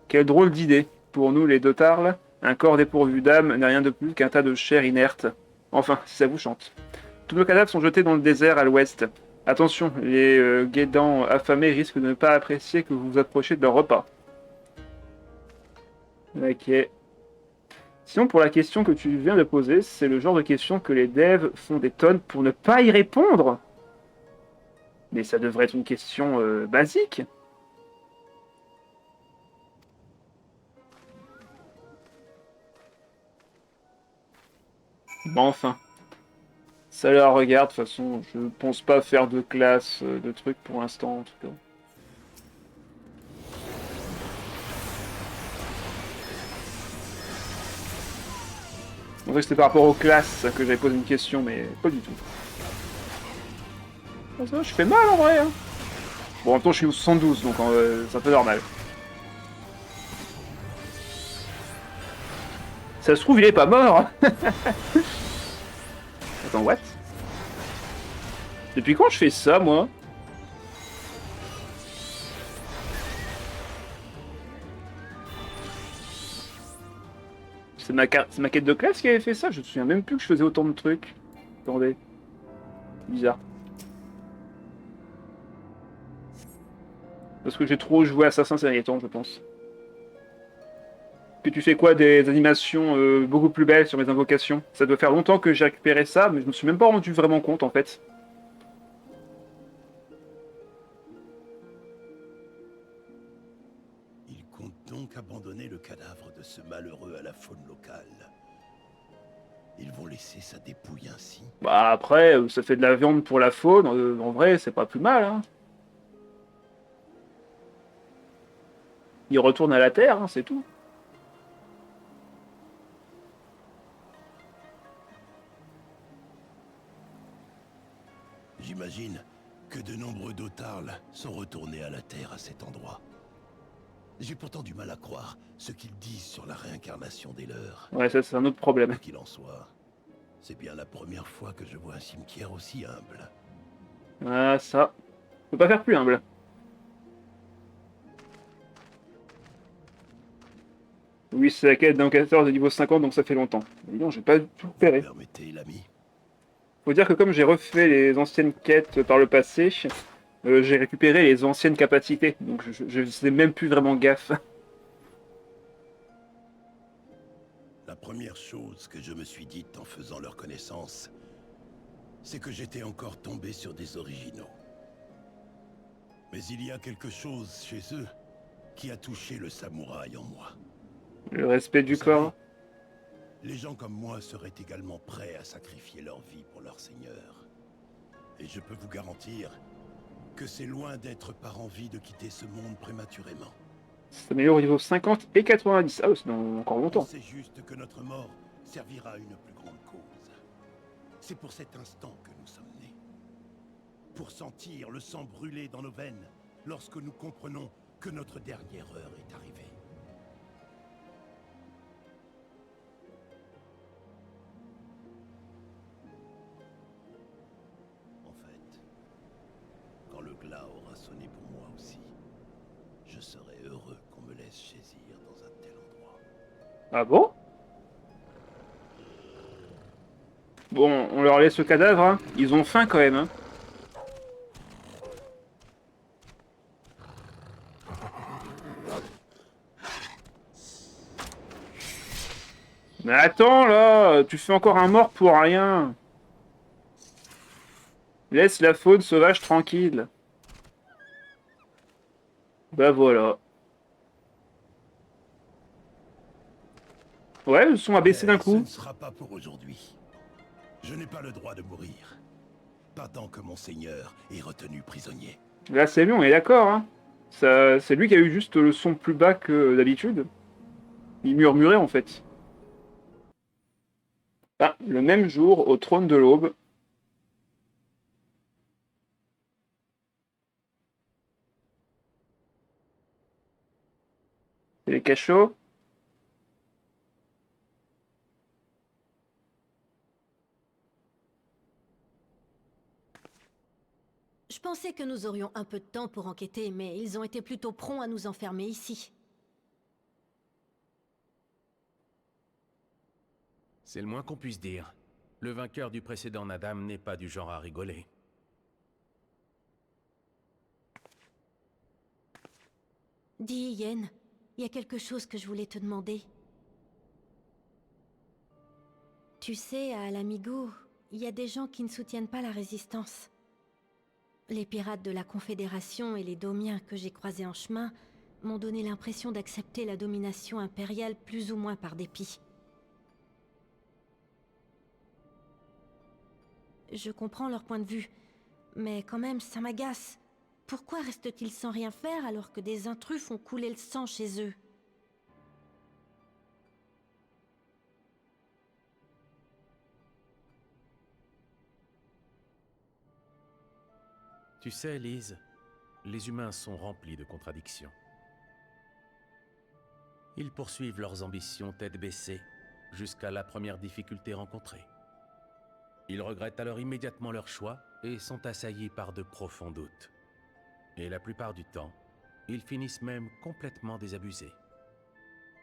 A: Quelle drôle d'idée. Pour nous, les Dotarles, un corps dépourvu d'âme n'est rien de plus qu'un tas de chair inerte. Enfin, si ça vous chante. Tous nos cadavres sont jetés dans le désert à l'ouest. Attention, les guédans affamés risquent de ne pas apprécier que vous vous approchiez de leur repas. Ok. Sinon, pour la question que tu viens de poser, c'est le genre de question que les devs font des tonnes pour ne pas y répondre. Mais ça devrait être une question basique. Bon, enfin. Ça la regarde, de toute façon, je pense pas faire de classe, de trucs pour l'instant, en tout cas. On dirait que c'était par rapport aux classes que j'avais posé une question, mais pas du tout. Oh, ça va, je fais mal en vrai, hein. Bon, en même temps, je suis au 72, donc c'est un peu normal. Ça se trouve, il est pas mort. Attends, what? Depuis quand je fais ça, moi? C'est ma quête de classe qui avait fait ça? Je me souviens même plus que je faisais autant de trucs. Attendez. Bizarre. Parce que j'ai trop joué Assassin ces derniers temps, je pense. Puis tu fais quoi? Des animations beaucoup plus belles sur mes invocations? Ça doit faire longtemps que j'ai récupéré ça, mais je me suis même pas rendu vraiment compte, en fait.
D: Ils comptent donc abandonner le cadavre de ce malheureux à la faune locale. Ils vont laisser sa dépouille ainsi.
A: Bah après, ça fait de la viande pour la faune, en vrai, c'est pas plus mal, hein. Il retourne à la terre, hein, c'est tout.
D: J'imagine que de nombreux Dotarles sont retournés à la Terre à cet endroit. J'ai pourtant du mal à croire ce qu'ils disent sur la réincarnation des leurs.
A: Ouais, ça c'est un autre problème.
D: Quoi qu'il en soit, c'est bien la première fois que je vois un cimetière aussi humble.
A: Ah, ça. On peut pas faire plus humble. Oui, c'est la quête d'invocateur de niveau 50, donc ça fait longtemps. Mais non, j'ai pas tout repéré.
D: Permettez, l'ami.
A: Faut dire que comme j'ai refait les anciennes quêtes par le passé, j'ai récupéré les anciennes capacités. Donc je sais même plus vraiment gaffe.
D: La première chose que je me suis dite en faisant leur connaissance, c'est que j'étais encore tombé sur des originaux. Mais il y a quelque chose chez eux qui a touché le samouraï en moi.
A: Le respect du
D: Vous savez,
A: corps.
D: les gens comme moi seraient également prêts à sacrifier leur vie pour leur seigneur. Et je peux vous garantir que c'est loin d'être par envie de quitter ce monde prématurément.
A: Ça s'améliore au niveau 50 et 90. Ah, c'est dans encore
D: On
A: longtemps.
D: sait juste que notre mort servira à une plus grande cause. C'est pour cet instant que nous sommes nés. Pour sentir le sang brûler dans nos veines lorsque nous comprenons que notre dernière heure est arrivée. En fait, quand le glas aura sonné pour moi aussi, je serai heureux qu'on me laisse saisir dans un tel endroit.
A: Ah bon? Bon, on leur laisse le cadavre, hein. Ils ont faim quand même, hein. Mais attends là, tu fais encore un mort pour rien. Laisse la faune sauvage tranquille. Bah voilà. Ouais, le son a baissé d'un
D: Mais
A: coup.
D: ce ne sera pas pour aujourd'hui. Je n'ai pas le droit de mourir. pas tant que mon seigneur est retenu prisonnier.
A: Là, c'est lui, on est d'accord, hein. Ça, c'est lui qui a eu juste le son plus bas que d'habitude. Il murmurait, en fait. Ah, le même jour, au trône de l'aube. C'est les cachots.
B: Je pensais que nous aurions un peu de temps pour enquêter, mais ils ont été plutôt prompts à nous enfermer ici.
E: C'est le moins qu'on puisse dire. Le vainqueur du précédent Nadam n'est pas du genre à rigoler.
B: Dis, Yen, il y a quelque chose que je voulais te demander. Tu sais, à Lamigo, il y a des gens qui ne soutiennent pas la résistance. Les pirates de la Confédération et les Domiens que j'ai croisés en chemin m'ont donné l'impression d'accepter la domination impériale plus ou moins par dépit. Je comprends leur point de vue, mais quand même, ça m'agace. Pourquoi restent-ils sans rien faire alors que des intrus font couler le sang chez eux?
E: Tu sais, Lise, les humains sont remplis de contradictions. Ils poursuivent leurs ambitions tête baissée, jusqu'à la première difficulté rencontrée. Ils regrettent alors immédiatement leur choix et sont assaillis par de profonds doutes. Et la plupart du temps, ils finissent même complètement désabusés.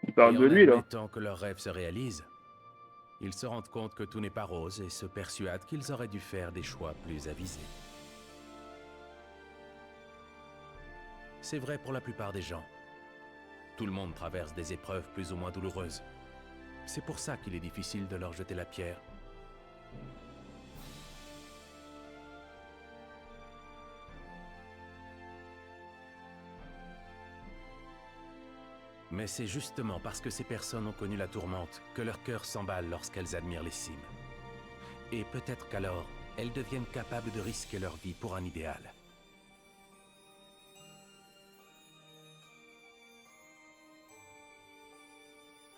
A: Il parle de lui,
E: Et en
A: là.
E: admettant que leurs rêves se réalisent, ils se rendent compte que tout n'est pas rose et se persuadent qu'ils auraient dû faire des choix plus avisés. C'est vrai pour la plupart des gens. Tout le monde traverse des épreuves plus ou moins douloureuses. C'est pour ça qu'il est difficile de leur jeter la pierre. Mais c'est justement parce que ces personnes ont connu la tourmente que leur cœur s'emballe lorsqu'elles admirent les cimes. Et peut-être qu'alors, elles deviennent capables de risquer leur vie pour un idéal.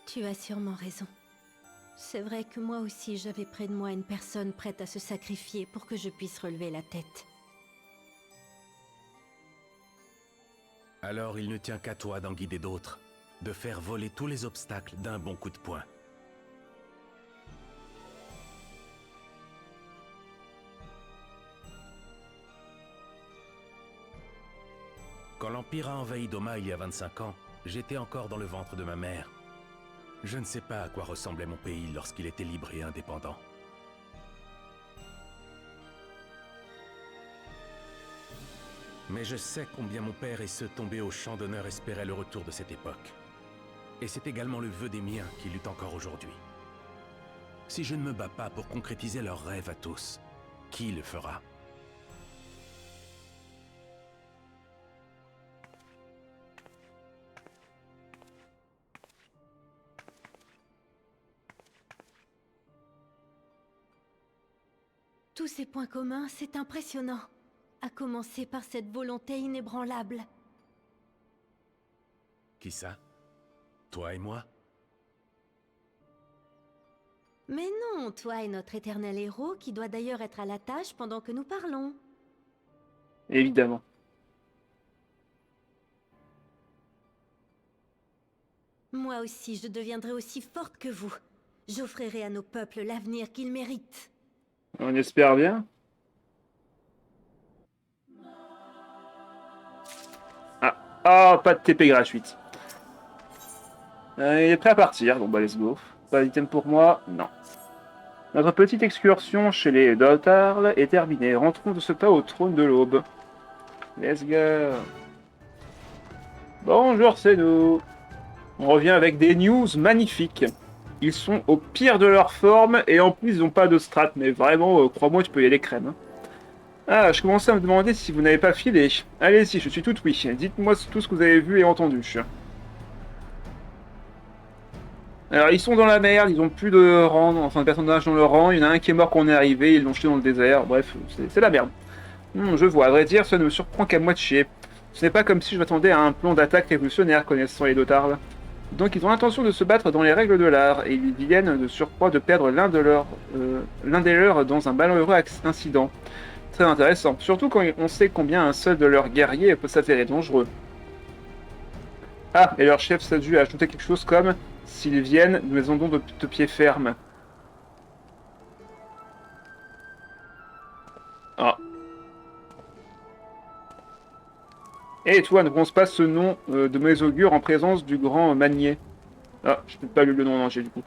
B: Tu as sûrement raison. C'est vrai que moi aussi j'avais près de moi une personne prête à se sacrifier pour que je puisse relever la tête.
E: Alors il ne tient qu'à toi d'en guider d'autres, de faire voler tous les obstacles d'un bon coup de poing. Quand l'Empire a envahi Doma il y a 25 ans, j'étais encore dans le ventre de ma mère. Je ne sais pas à quoi ressemblait mon pays lorsqu'il était libre et indépendant. Mais je sais combien mon père et ceux tombés au champ d'honneur espéraient le retour de cette époque. Et c'est également le vœu des miens qui luttent encore aujourd'hui. Si je ne me bats pas pour concrétiser leurs rêves à tous, qui le fera ?
B: Tous ces points communs, c'est impressionnant. À commencer par cette volonté inébranlable.
E: Qui ça ? Toi et moi ?
B: Mais non, toi et notre éternel héros, qui doit d'ailleurs être à la tâche pendant que nous parlons.
A: Évidemment.
B: Moi aussi, je deviendrai aussi forte que vous. J'offrirai à nos peuples l'avenir qu'ils méritent.
A: On espère bien. Ah, pas de TP gratuite. Il est prêt à partir, bon bah let's go. Pas d'item pour moi, non. Notre petite excursion chez les Dotarl est terminée. Rentrons de ce pas au trône de l'aube. Let's go. Bonjour, c'est nous. On revient avec des news magnifiques. Ils sont au pire de leur forme et en plus ils n'ont pas de strat. Mais vraiment, crois-moi, tu peux y aller crème. Ah, je commençais à me demander si vous n'avez pas filé. Allez-y, je suis tout oui. Dites-moi tout ce que vous avez vu et entendu. Alors ils sont dans la merde, ils ont plus de rang, enfin de personnages dans le rang, il y en a un qui est mort quand on est arrivé, ils l'ont jeté dans le désert, bref, c'est la merde. Je vois, à vrai dire, ça ne me surprend qu'à moitié. Ce n'est pas comme si je m'attendais à un plan d'attaque révolutionnaire connaissant les Dotards. Donc ils ont l'intention de se battre dans les règles de l'art, et ils viennent de surcroît de perdre l'un des leurs dans un malheureux incident. Très intéressant, surtout quand on sait combien un seul de leurs guerriers peut s'avérer dangereux. Ah, et leur chef s'est dû ajouter quelque chose comme « S'ils viennent, nous les endons de pied ferme ». Ah. Et toi, ne prononce pas ce nom de mauvais augure en présence du grand Manier. Ah, je peux pas lu le nom en entier du coup.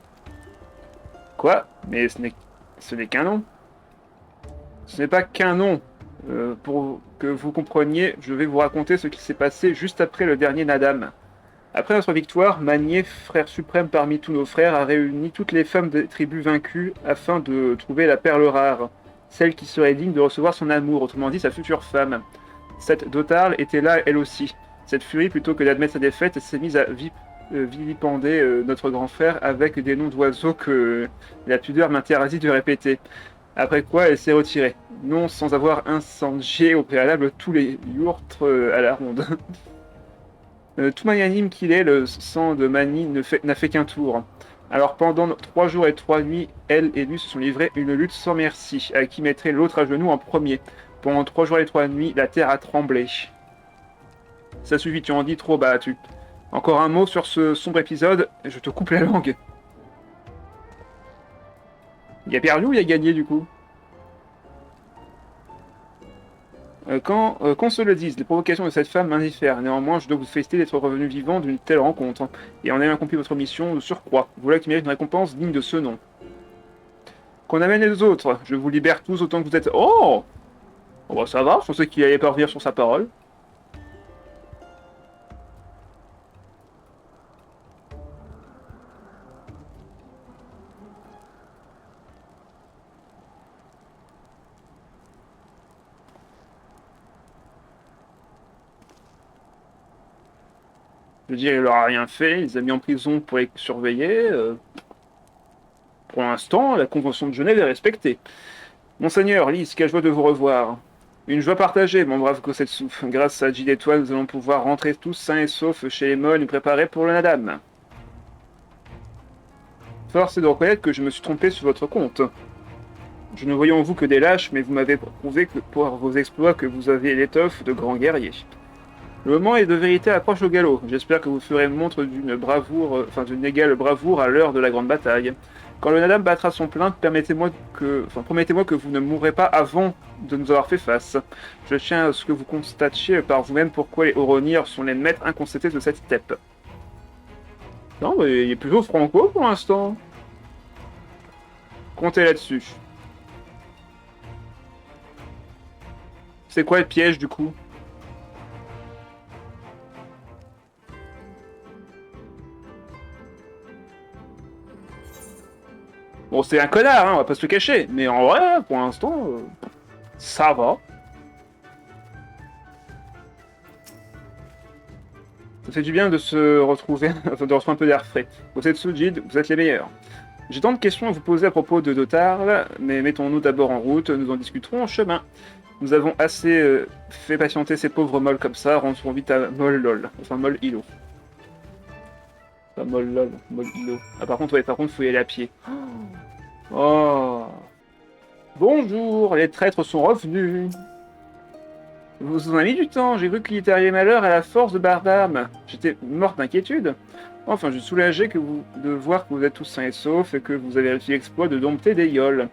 A: Quoi? Mais ce n'est qu'un nom. Ce n'est pas qu'un nom. Pour que vous compreniez, je vais vous raconter ce qui s'est passé juste après le dernier Nadam. Après notre victoire, Manier, frère suprême parmi tous nos frères, a réuni toutes les femmes des tribus vaincues afin de trouver la perle rare, celle qui serait digne de recevoir son amour, autrement dit sa future femme. Cette Dotarl était là elle aussi. Cette furie, plutôt que d'admettre sa défaite, s'est mise à vilipender notre grand frère avec des noms d'oiseaux que la pudeur m'interdit de répéter. Après quoi, elle s'est retirée. Non sans avoir incendié au préalable tous les yourtres à la ronde. Tout magnanime qu'il est, le sang de Mani n'a fait qu'un tour. Alors pendant 3 jours et 3 nuits, elle et lui se sont livrés une lutte sans merci, à qui mettrait l'autre à genoux en premier. Pendant 3 jours et 3 nuits, la terre a tremblé. Ça suffit, tu en dis trop, bah tu. Encore un mot sur ce sombre épisode, et je te coupe la langue. Il a perdu ou il a gagné du coup? Qu'on se le dise, les provocations de cette femme m'indiffèrent. Néanmoins, je dois vous féliciter d'être revenu vivant d'une telle rencontre. Et en ayant accompli votre mission de surcroît. Voilà qui mérite une récompense digne de ce nom. Qu'on amène les autres. Je vous libère tous autant que vous êtes... Oh! Oh bah ça va, je pensais qu'il allait pas revenir sur sa parole. Je veux dire, il leur a rien fait, il les a mis en prison pour les surveiller. Pour l'instant, la convention de Genève est respectée. Monseigneur, Lys, quelle joie de vous revoir. Une joie partagée, mon brave Kosetsu. Grâce à J d'étoile, nous allons pouvoir rentrer tous sains et saufs chez les Mon et nous préparer pour le Nadam. Force est de reconnaître que je me suis trompé sur votre compte. Je ne voyais en vous que des lâches, mais vous m'avez prouvé que pour vos exploits que vous avez l'étoffe de grands guerriers. Le moment est de vérité approche au galop. J'espère que vous ferez montre d'une bravoure, d'une égale bravoure à l'heure de la grande bataille. Quand le Nadam battra son plein, promettez-moi que vous ne mourrez pas avant de nous avoir fait face. Je tiens à ce que vous constatiez par vous-même pourquoi les Oronir sont les maîtres incontestés de cette steppe. Non, mais il est plutôt franco pour l'instant. Comptez là-dessus. C'est quoi le piège du coup? Bon, c'est un connard, hein, on va pas se le cacher. Mais en vrai, pour l'instant, ça va. Ça fait du bien de se retrouver, enfin de retrouver un peu d'air frais. Vous êtes Sujid, vous êtes les meilleurs. J'ai tant de questions à vous poser à propos de Dotarl, mais mettons-nous d'abord en route, nous en discuterons en chemin. Nous avons assez fait patienter ces pauvres molles comme ça, rentrons vite à Mollol, enfin Moll-Ilo. Pas Mollol, Moll-Ilo. Ah par contre, faut y aller à pied. Oh. Bonjour, les traîtres sont revenus. Vous en avez mis du temps, j'ai cru qu'il était arrivé malheur à la force de Bardam. J'étais morte d'inquiétude. Enfin, je suis soulagé de voir que vous êtes tous sains et saufs et que vous avez réussi l'exploit de dompter des Yols.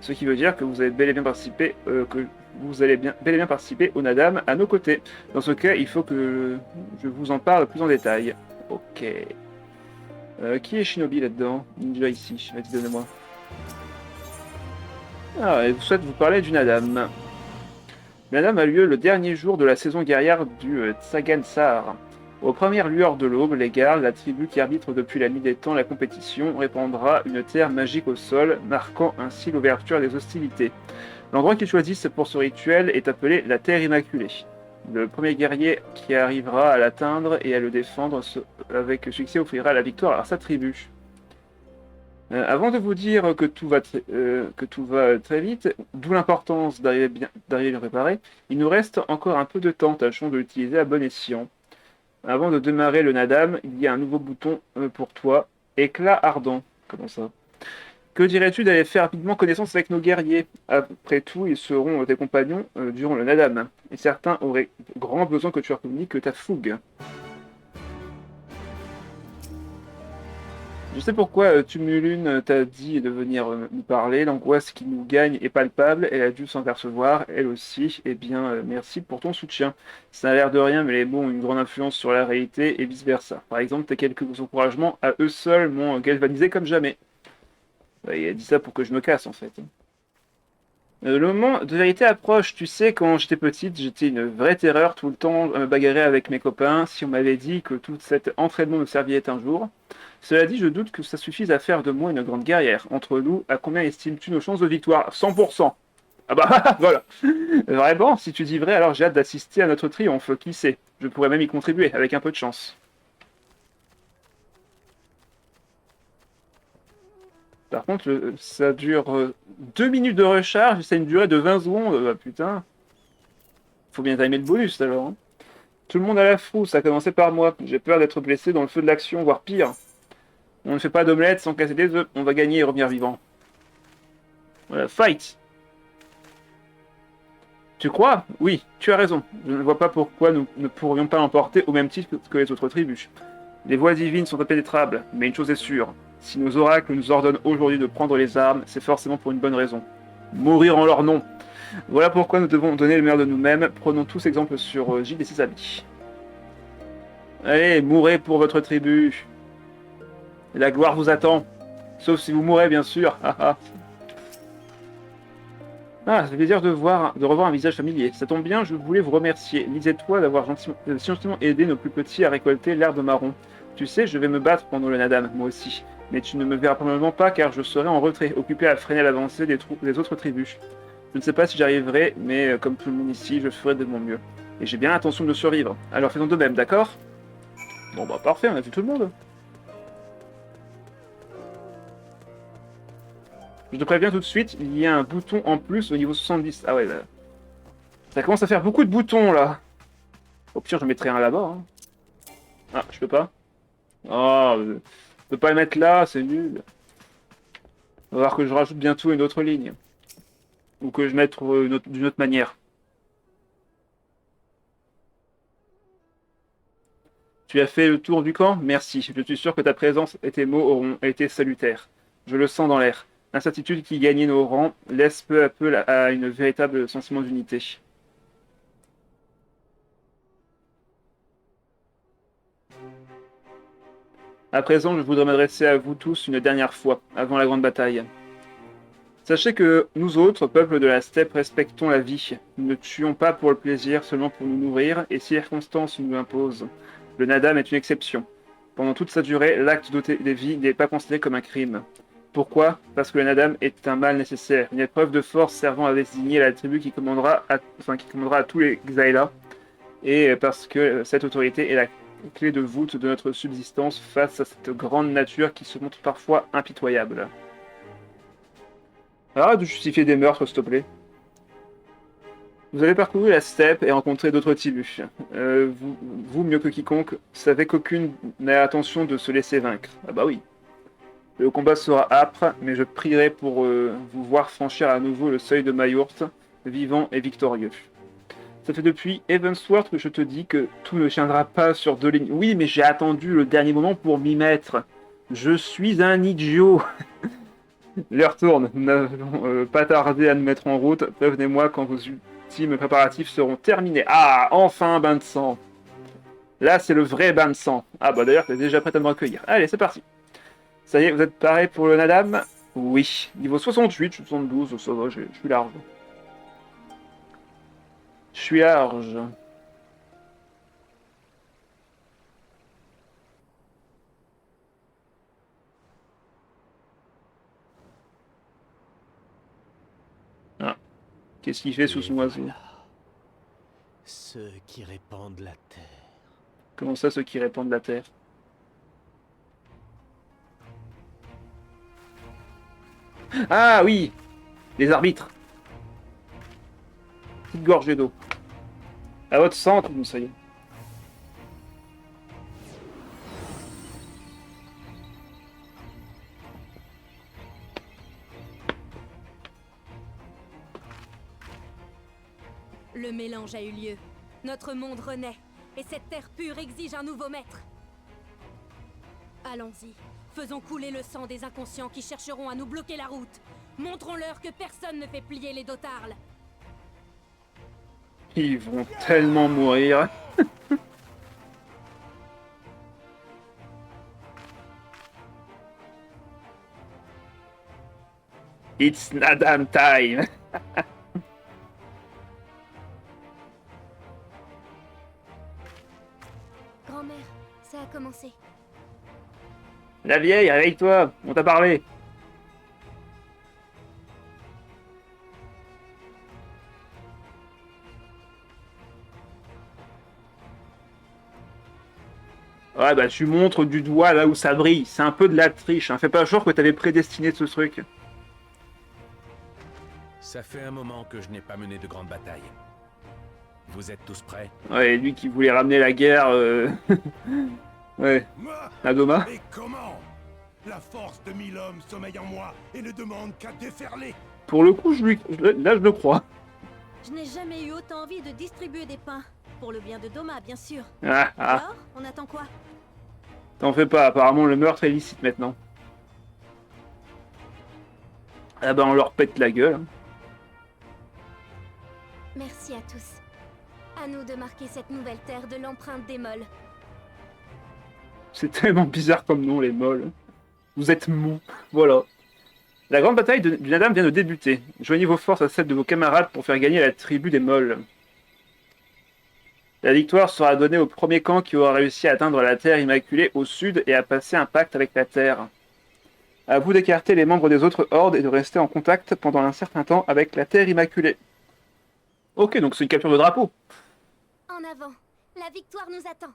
A: Ce qui veut dire que vous avez bel et bien participé, bel et bien participer au Nadam à nos côtés. Dans ce cas, il faut que je vous en parle plus en détail. Ok. Qui est Shinobi là-dedans? Ninja ici, vas-y donne-moi. Ah, et vous souhaite vous parler du Nadam. Le Nadam a lieu le dernier jour de la saison guerrière du Tsagansar. Aux premières lueurs de l'aube, les gardes, la tribu qui arbitre depuis la nuit des temps la compétition, répandra une terre magique au sol, marquant ainsi l'ouverture des hostilités. L'endroit qu'ils choisissent pour ce rituel est appelé la Terre Immaculée. Le premier guerrier qui arrivera à l'atteindre et à le défendre avec succès offrira la victoire à sa tribu. Avant de vous dire que tout va très vite, d'où l'importance d'arriver bien préparé, il nous reste encore un peu de temps, tâchons de l'utiliser à bon escient. Avant de démarrer le Nadam, il y a un nouveau bouton pour toi, éclat ardent. Comment ça? Que dirais-tu d'aller faire rapidement connaissance avec nos guerriers? Après tout, ils seront tes compagnons durant le Nadam, et certains auraient grand besoin que tu leur communiques ta fougue. Je sais pourquoi Tumulune t'a dit de venir nous parler. L'angoisse qui nous gagne est palpable. Elle a dû s'en percevoir, elle aussi. Eh bien, merci pour ton soutien. Ça a l'air de rien, mais les mots ont une grande influence sur la réalité et vice-versa. Par exemple, tes quelques encouragements à eux seuls m'ont galvanisé comme jamais. Ouais, il a dit ça pour que je me casse, en fait. Le moment de vérité approche. Tu sais, quand j'étais petite, j'étais une vraie terreur tout le temps à me bagarrer avec mes copains. Si on m'avait dit que tout cet entraînement me servirait un jour. Cela dit, je doute que ça suffise à faire de moi une grande guerrière. Entre nous, à combien estimes-tu nos chances de victoire? 100%. Ah bah voilà. Vraiment, si tu dis vrai, alors j'ai hâte d'assister à notre triomphe. Qui sait? Je pourrais même y contribuer, avec un peu de chance. Par contre, ça dure 2 minutes de recharge, et c'est une durée de 20 secondes. Bah, putain. Faut bien timer le bonus alors. Hein. Tout le monde a la frousse, à commencer par moi. J'ai peur d'être blessé dans le feu de l'action, voire pire. On ne fait pas d'omelette sans casser des œufs. On va gagner et revenir vivant. Voilà, fight! Tu crois? Oui, tu as raison. Je ne vois pas pourquoi nous ne pourrions pas l'emporter au même titre que les autres tribus. Les voies divines sont impénétrables, mais une chose est sûre. Si nos oracles nous ordonnent aujourd'hui de prendre les armes, c'est forcément pour une bonne raison. Mourir en leur nom. Voilà pourquoi nous devons donner le meilleur de nous-mêmes. Prenons tous exemple sur Gilles et ses amis. Allez, mourrez pour votre tribu. La gloire vous attend. Sauf si vous mourrez, bien sûr. Ah, ça fait plaisir de revoir un visage familier. Ça tombe bien, je voulais vous remercier. Lisez-toi d'avoir gentiment aidé nos plus petits à récolter l'herbe marron. Tu sais, je vais me battre pendant le Nadam, moi aussi. Mais tu ne me verras probablement pas car je serai en retrait, occupé à freiner l'avancée des autres tribus. Je ne sais pas si j'arriverai, mais comme tout le monde ici, je ferai de mon mieux. Et j'ai bien l'intention de survivre. Alors faisons de même, d'accord? Bon bah parfait, on a vu tout le monde. Je te préviens tout de suite, il y a un bouton en plus au niveau 70. Ah ouais, là. Ça commence à faire beaucoup de boutons, là. Au pire, je mettrai un là-bas. Hein. Ah, je peux pas. Oh, je peux pas le mettre là, c'est nul. Il va falloir que je rajoute bientôt une autre ligne. Ou que je mette d'une autre manière. Tu as fait le tour du camp? Merci. Je suis sûr que ta présence et tes mots auront été salutaires. Je le sens dans l'air. L'incertitude qui gagnait nos rangs laisse peu à peu à une véritable sentiment d'unité. À présent, je voudrais m'adresser à vous tous une dernière fois, avant la grande bataille. Sachez que nous autres, peuple de la steppe, respectons la vie. Nous ne tuons pas pour le plaisir, seulement pour nous nourrir, et si les circonstances nous l'imposent. Le Nadam est une exception. Pendant toute sa durée, l'acte d'ôter des vies n'est pas considéré comme un crime. Pourquoi? Parce que le Nadam est un mal nécessaire, une épreuve de force servant à désigner la tribu qui commandera à tous les Xayla, et parce que cette autorité est la clé de voûte de notre subsistance face à cette grande nature qui se montre parfois impitoyable. Arrête de justifier des meurtres, s'il te plaît. Vous avez parcouru la steppe et rencontré d'autres tribus. Vous, mieux que quiconque, savez qu'aucune n'a l'intention de se laisser vaincre. Ah bah oui. Le combat sera âpre, mais je prierai pour vous voir franchir à nouveau le seuil de Mayourt, vivant et victorieux. Ça fait depuis Evansworth que je te dis que tout ne tiendra pas sur 2 lignes. Oui, mais j'ai attendu le dernier moment pour m'y mettre. Je suis un idiot. L'heure tourne. Nous n'avons pas tardé à nous mettre en route. Prévenez-moi quand vos ultimes préparatifs seront terminés. Ah, enfin un bain de sang. Là, c'est le vrai bain de sang. Ah bah d'ailleurs, t'es déjà prêt à me recueillir. Allez, c'est parti. Ça y est, vous êtes parés pour le Nadam? Oui. Niveau 68, 72, ça va, je suis large. Je suis large. Ah. Qu'est-ce qu'il fait sous son oiseau?
F: Voilà. Ceux qui répandent la terre.
A: Comment ça, ceux qui répandent la terre? Ah oui, les arbitres. Petite gorgée d'eau. À votre centre, ça y est.
B: Le mélange a eu lieu. Notre monde renaît. Et cette terre pure exige un nouveau maître. Allons-y. Faisons couler le sang des inconscients qui chercheront à nous bloquer la route. Montrons-leur que personne ne fait plier les Dotarles.
A: Ils vont tellement mourir. It's Nadam time.
B: Grand-mère, ça a commencé.
A: La vieille, réveille-toi, on t'a parlé. Ouais, bah tu montres du doigt là où ça brille. C'est un peu de la triche, hein. Fais pas genre que t'avais prédestiné ce truc.
E: Ça fait un moment que je n'ai pas mené de grande bataille. Vous êtes tous prêts?
A: Ouais, lui qui voulait ramener la guerre... Ouais,
D: Moi?
A: Adoma.
D: Mais comment? La force de 1000 hommes sommeille en moi et ne demande qu'à déferler.
A: Pour le coup, là je le crois.
B: Je n'ai jamais eu autant envie de distribuer des pains. Pour le bien de Doma, bien sûr.
A: Ah, ah.
B: Alors, on attend quoi?
A: T'en fais pas, apparemment le meurtre est licite maintenant. Ah bah on leur pète la gueule. Hein.
B: Merci à tous. À nous de marquer cette nouvelle terre de l'empreinte des molles.
A: C'est tellement bizarre comme nom, les molles. Vous êtes mous. Voilà. La grande bataille du Nadam vient de débuter. Joignez vos forces à celles de vos camarades pour faire gagner la tribu des molles. La victoire sera donnée au premier camp qui aura réussi à atteindre la Terre Immaculée au sud et à passer un pacte avec la Terre. À vous d'écarter les membres des autres hordes et de rester en contact pendant un certain temps avec la Terre Immaculée. Ok, donc c'est une capture de drapeau.
B: En avant. La victoire nous attend.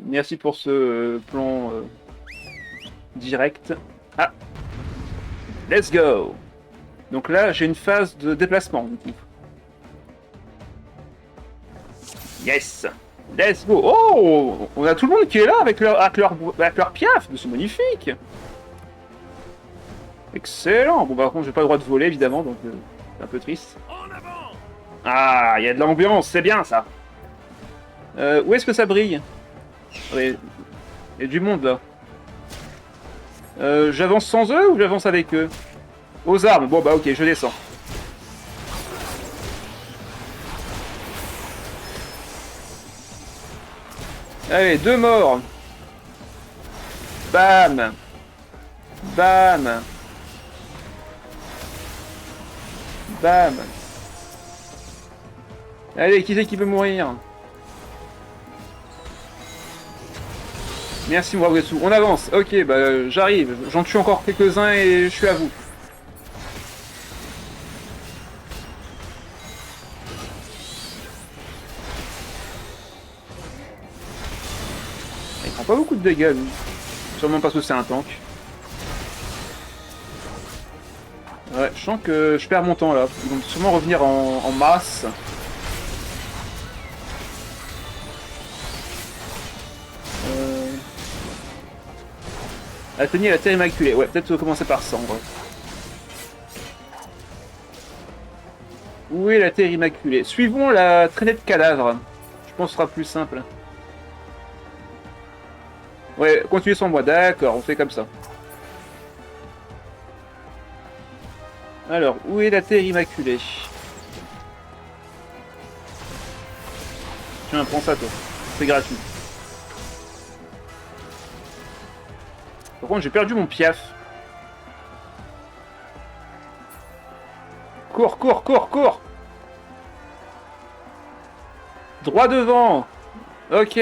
A: Merci pour ce plan direct. Ah, let's go. Donc là, j'ai une phase de déplacement, du coup. Yes. Let's go. Oh, on a tout le monde qui est là avec leur piaf. C'est magnifique. Excellent. Bon, par contre, j'ai pas le droit de voler, évidemment, donc c'est un peu triste. Ah, il y a de l'ambiance, c'est bien, ça. Où est-ce que ça brille? Il y a du monde, là. J'avance sans eux ou j'avance avec eux? Aux armes. Bon, bah, ok, je descends. Allez, 2 morts. Bam. Bam. Bam. Allez, qui c'est qui veut mourir? Merci, moi, Bressu. On avance. Ok, bah, j'arrive. J'en tue encore quelques-uns et je suis à vous. Il prend pas beaucoup de dégâts, lui. Sûrement parce que c'est un tank. Ouais, je sens que je perds mon temps, là. Ils vont sûrement revenir en masse. Atteignez la Terre Immaculée. Ouais, peut-être commencer par cendre. Où est la Terre Immaculée? Suivons la traînée de cadavres. Je pense que ce sera plus simple. Ouais, continuez sans moi. D'accord, on fait comme ça. Alors, où est la Terre Immaculée? Tiens, prends ça, toi. C'est gratuit. Par contre, j'ai perdu mon piaf. Cours, cours, cours, cours! Droit devant! Ok,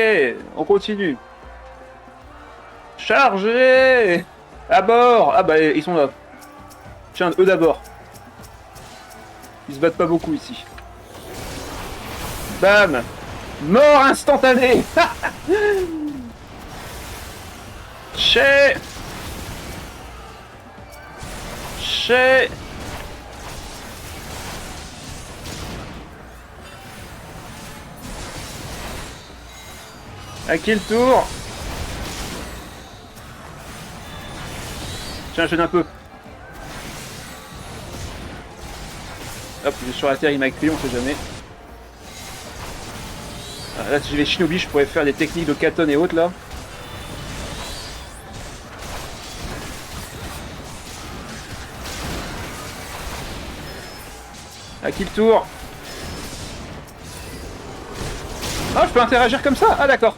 A: on continue. Chargez! À bord! Ah bah, ils sont là. Tiens, eux d'abord. Ils se battent pas beaucoup ici. Bam! Mort instantanée! crochet. À qui le tour? Tiens, je donne un peu. Hop, il est sur la terre, il m'a accueilli, on sait jamais. Ah, là, si j'avais Shinobi, je pourrais faire des techniques de Katon et autres là. À qui le tour? Ah, je peux interagir comme ça? Ah, d'accord.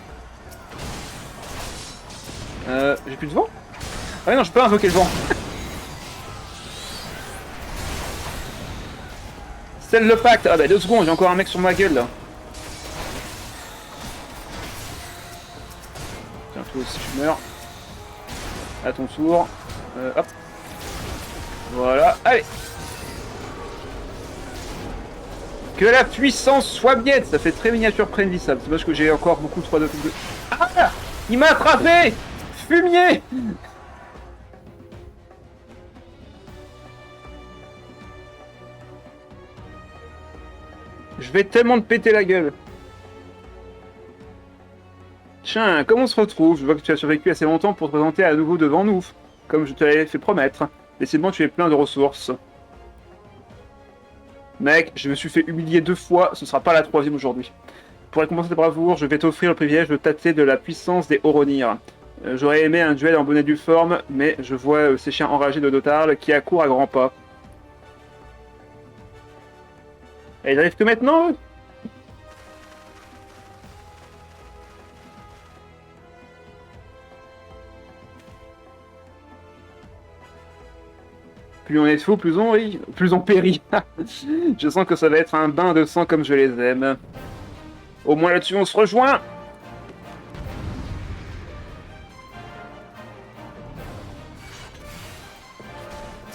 A: J'ai plus de vent? Ah non, je peux invoquer le vent. Scelle le pacte. Ah bah 2 secondes, j'ai encore un mec sur ma gueule là. Tiens, toi aussi tu meurs. À ton tour. Hop. Voilà, allez. Que la puissance soit miette. Ça fait très miniature friendly ça. C'est parce que j'ai encore beaucoup trop de... Ah, il m'a attrapé. Fumier. Je vais tellement te péter la gueule. Tiens, comment on se retrouve? Je vois que tu as survécu assez longtemps pour te présenter à nouveau devant nous, comme je te l'avais fait promettre. Décidément, tu es plein de ressources. Mec, je me suis fait humilier 2 fois, ce sera pas la 3e aujourd'hui. Pour récompenser ta bravoure, je vais t'offrir le privilège de tâter de la puissance des Oronir. J'aurais aimé un duel en bonne et due forme, mais je vois ces chiens enragés de Dotarl qui accourent à grands pas. Et ils arrivent que maintenant, eux? Plus on est de fous, plus on rit, plus on périt. Je sens que ça va être un bain de sang comme je les aime. Au moins là-dessus, on se rejoint.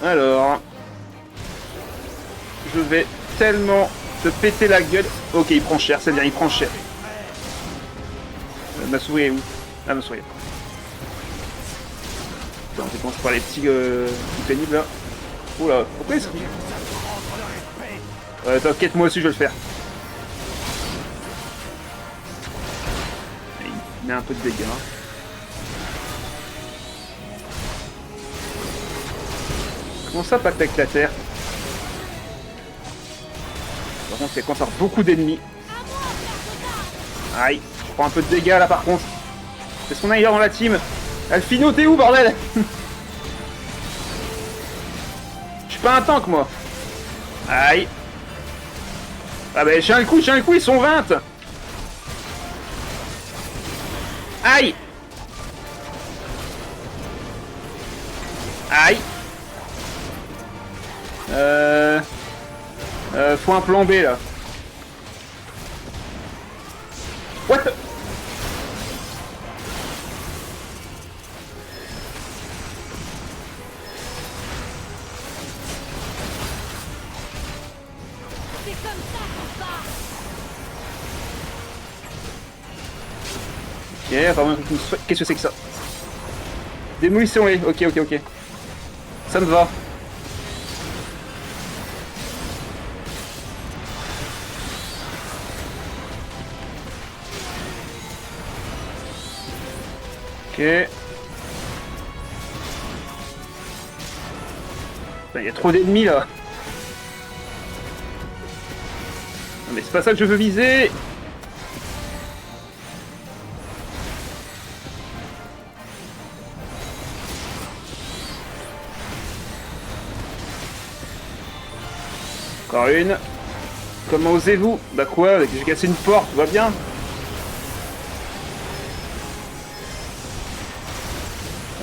A: Alors... Je vais tellement te péter la gueule. Ok, il prend cher, c'est bien, il prend cher. Ma souris est où? Ah, ma souris. Attends, je commence par les petits pénibles là. Oula, pourquoi est-ce qu'il... T'inquiète, moi aussi je vais le faire. Il met un peu de dégâts. Comment ça pacte avec la terre? Par contre, c'est quand ça a beaucoup d'ennemis. Aïe, je prends un peu de dégâts là par contre. Est-ce qu'on a ailleurs dans la team? Alphino, t'es où, bordel? Je suis pas un tank, moi. Aïe. Ah bah, j'ai un coup, ils sont 20. Aïe. Aïe. Faut un plan B, là. What the... Ok, apparemment, qu'est-ce que c'est que ça? Démolissons-les, ok. Ça me va. Ok. Il y a trop d'ennemis là. Non mais c'est pas ça que je veux viser. Encore une. Comment osez-vous? Bah quoi? J'ai cassé une porte, tout va bien.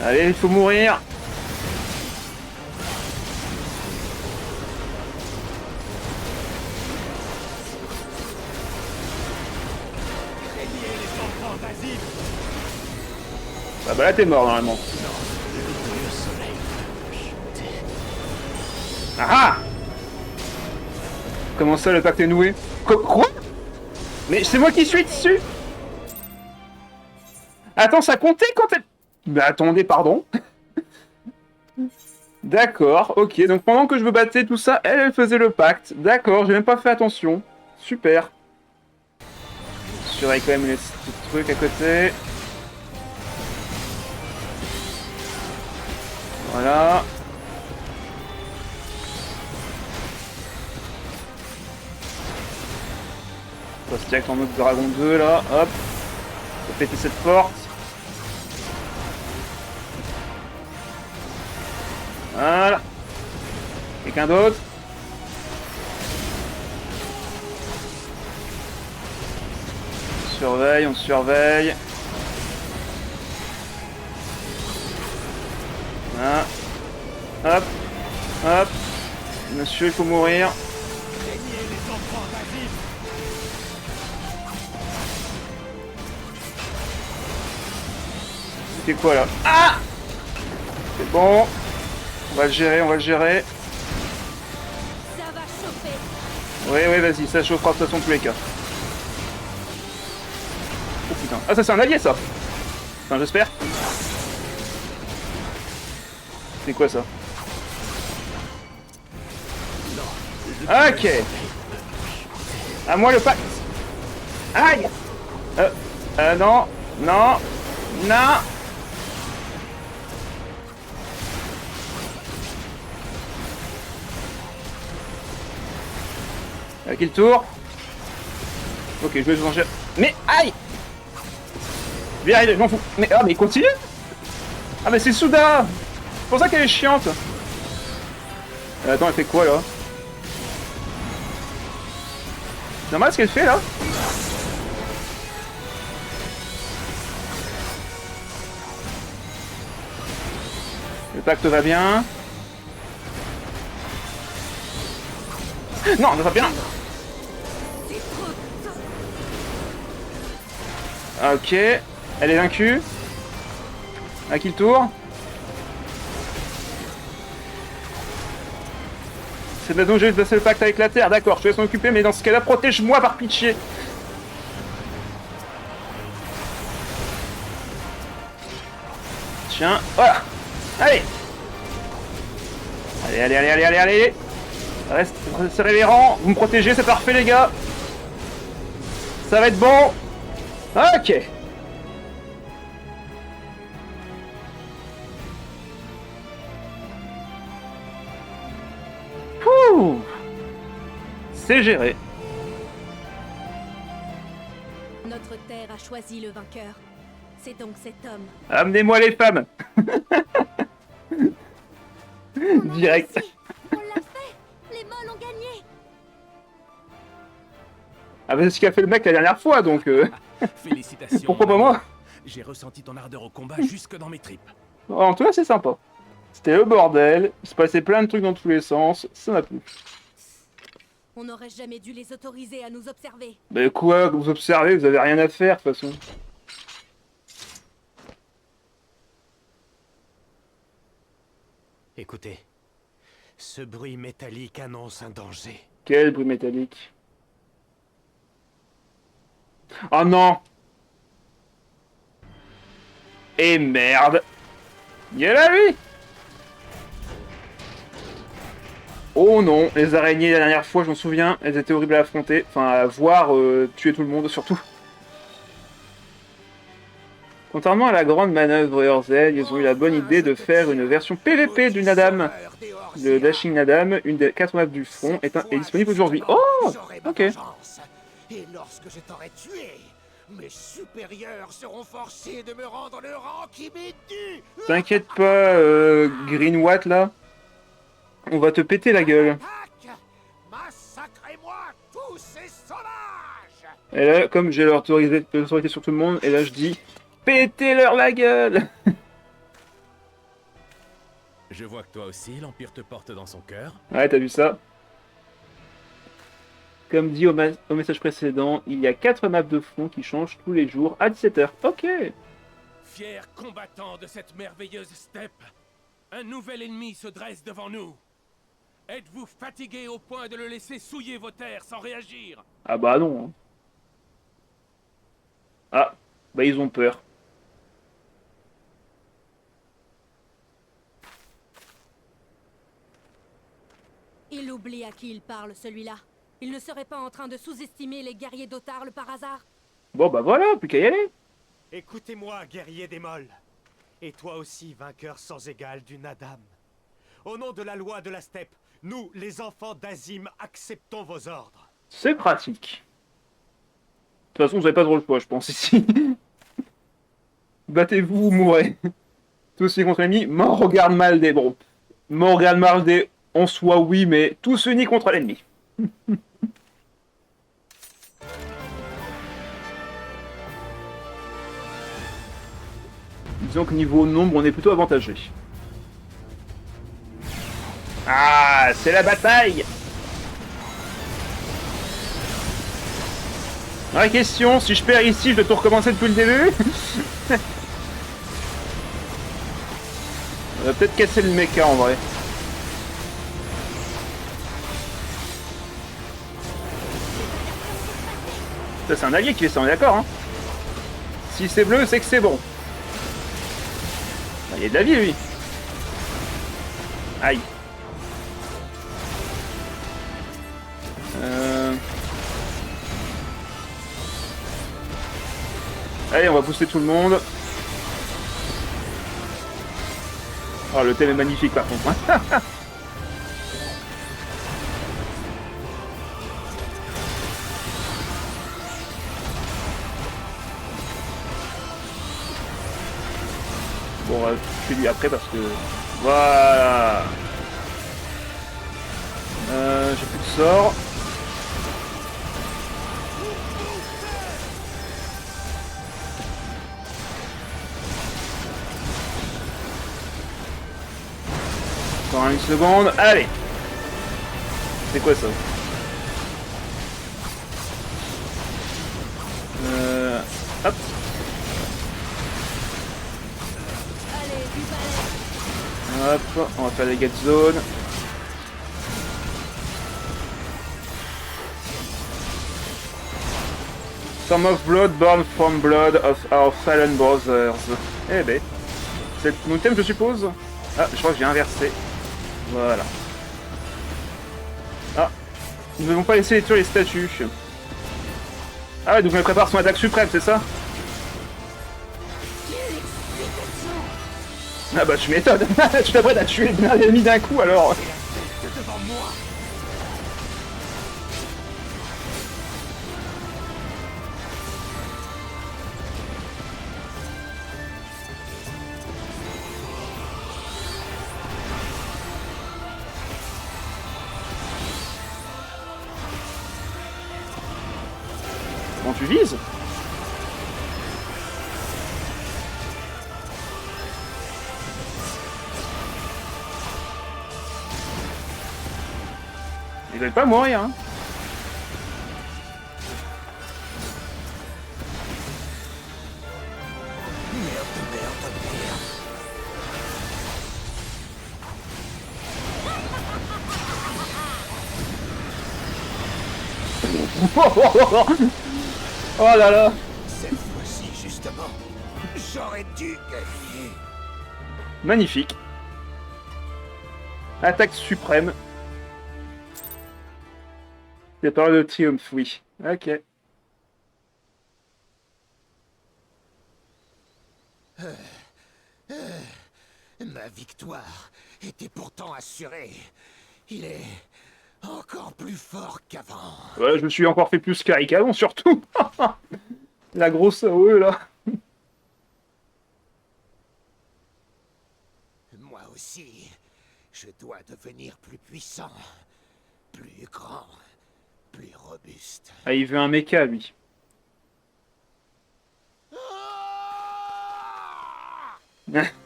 A: Allez, il faut mourir. Ah bah là t'es mort normalement. Ah ah! Comment ça le pacte est noué? Quoi? Mais c'est moi qui suis dessus! Attends, ça comptait quand elle... Mais attendez, pardon. D'accord, ok. Donc pendant que je me battais, tout ça, elle faisait le pacte. D'accord, j'ai même pas fait attention. Super. Surveille quand même les petits trucs à côté. Voilà. On passe direct en mode Dragon 2 là, hop. On va péter cette porte. Voilà. Quelqu'un d'autre? On surveille, on surveille. Voilà. Hop. Hop. Monsieur, il faut mourir. C'est quoi là? Ah! C'est bon. On va le gérer, on va le gérer.
B: Ça va chauffer.
A: Oui, oui, vas-y, ça chauffera de toute façon tous les cas. Oh putain. Ah, ça c'est un allié ça! Enfin, j'espère. C'est quoi ça? Ok! À moi le pacte! Aïe! Non! Non! Non! À qui le tour? Ok, je vais venger. Mais aïe! Je vais y arriver, je m'en fous. Mais ah, mais il continue? Ah, mais c'est Souda! C'est pour ça qu'elle est chiante! Attends, elle fait quoi là? C'est normal ce qu'elle fait là? Le pacte va bien. Non, ça va bien! Ok, elle est vaincue. À qui le tour? C'est maintenant que je vais passer le pacte avec la Terre, d'accord, je te laisse m'en occuper, mais dans ce cas-là, protège-moi par pitié. Tiens, voilà. Allez. Allez, allez, allez, allez, allez, allez. Reste révérend, vous me protégez, c'est parfait les gars. Ça va être bon. Ok. Ouh. C'est géré.
B: Notre terre a choisi le vainqueur. C'est donc cet homme.
A: Amenez-moi les femmes.
B: On a
A: Direct.
B: réussi. On l'a fait. Les molles ont gagné.
A: Ah bah c'est ce qu'a fait le mec la dernière fois, donc
E: Félicitations.
A: pourquoi
E: mon
A: pas
E: ami.
A: moi?
E: J'ai ressenti ton ardeur au combat jusque dans mes tripes.
A: En tout cas, c'est sympa. C'était le bordel, il se passait plein de trucs dans tous les sens, ça m'a plu.
B: On n'aurait jamais dû les autoriser à nous observer.
A: Mais quoi, vous observez, vous avez rien à faire de toute façon.
F: Écoutez, ce bruit métallique annonce un danger.
A: Quel bruit métallique. Oh non! Et merde! Il est là lui! Oh non, les araignées la dernière fois, je m'en souviens, elles étaient horribles à affronter, enfin à voir tuer tout le monde surtout. Contrairement à la grande manœuvre Urzel, ils ont eu la bonne idée de faire une version PVP du Nadam. Le Dashing Nadam, une des 4 maps du front, est disponible aujourd'hui. Oh! Ok.
G: Et lorsque je t'aurai tué, mes supérieurs seront forcés de me rendre le rang qui m'est dû.
A: T'inquiète pas, Greenwatt là. On va te péter la gueule.
G: Attaque! Massacrez-moi tous ces sauvages!
A: Et là, comme j'ai l'autorité sur tout le monde, et là je dis pétez-leur la gueule.
E: Je vois que toi aussi, l'Empire te porte dans son cœur.
A: Ouais, t'as vu ça? Comme dit au message précédent, il y a 4 maps de front qui changent tous les jours à 17h. Ok.
E: Fiers combattants de cette merveilleuse steppe, un nouvel ennemi se dresse devant nous. Êtes-vous fatigués au point de le laisser souiller vos terres sans réagir?
A: Ah bah non. Hein. Ah, bah ils ont peur.
B: Il oublie à qui il parle, celui-là. Il ne serait pas en train de sous-estimer les guerriers d'Otarle par hasard?
A: Bon bah voilà, plus qu'à y aller.
F: Écoutez-moi, guerrier des molles. Et toi aussi, vainqueur sans égal du Nadam. Au nom de la loi de la steppe, nous, les enfants d'Azim, acceptons vos ordres.
A: C'est pratique. De toute façon, vous n'avez pas trop le choix, je pense, ici. Battez-vous ou mourrez. Tous unis contre l'ennemi, mort regarde mal des... Bon, mort regarde mal des... En soi, oui, mais tous unis contre l'ennemi. Disons que niveau nombre, on est plutôt avantagé. Ah, c'est la bataille! Vraie question, si je perds ici, je dois tout recommencer depuis le début? On va peut-être casser le mecha en vrai. Ça, c'est un allié qui fait ça, on est d'accord, hein? Si c'est bleu, c'est que c'est bon. Il y a de la vie, lui. Aïe. Allez, on va pousser tout le monde. Oh, le thème est magnifique, par contre. Bon, je fais lui après parce que... Voilà. J'ai plus de sort. Encore une seconde. Allez. C'est quoi ça? Hop. Hop, on va faire des get zone. Some of blood born from blood of our fallen brothers. Eh ben, c'est mon thème, je suppose. Ah, je crois que j'ai inversé. Voilà. Ah, nous n'avons pas laissé détruire les statues. Ah ouais, donc elle prépare son attaque suprême, c'est ça? Ah bah tu m'étonnes. Tu t'apprêtes à tuer l'ennemi d'un coup alors.
G: Devant moi.
A: Comment tu vises? Ils veulent pas mourir, hein. Oh là là.
G: Cette fois-ci, justement, j'aurais dû gagner.
A: Magnifique. Attaque suprême. C'est par le triomphe, oui. Ok.
G: Ma victoire était pourtant assurée. Il est encore plus fort qu'avant.
A: Ouais, je me suis encore fait plus carré qu'avant, surtout. La grosse AOE, là.
G: Moi aussi, je dois devenir plus puissant, plus grand, plus robuste.
A: Ah, il veut un mecha, lui.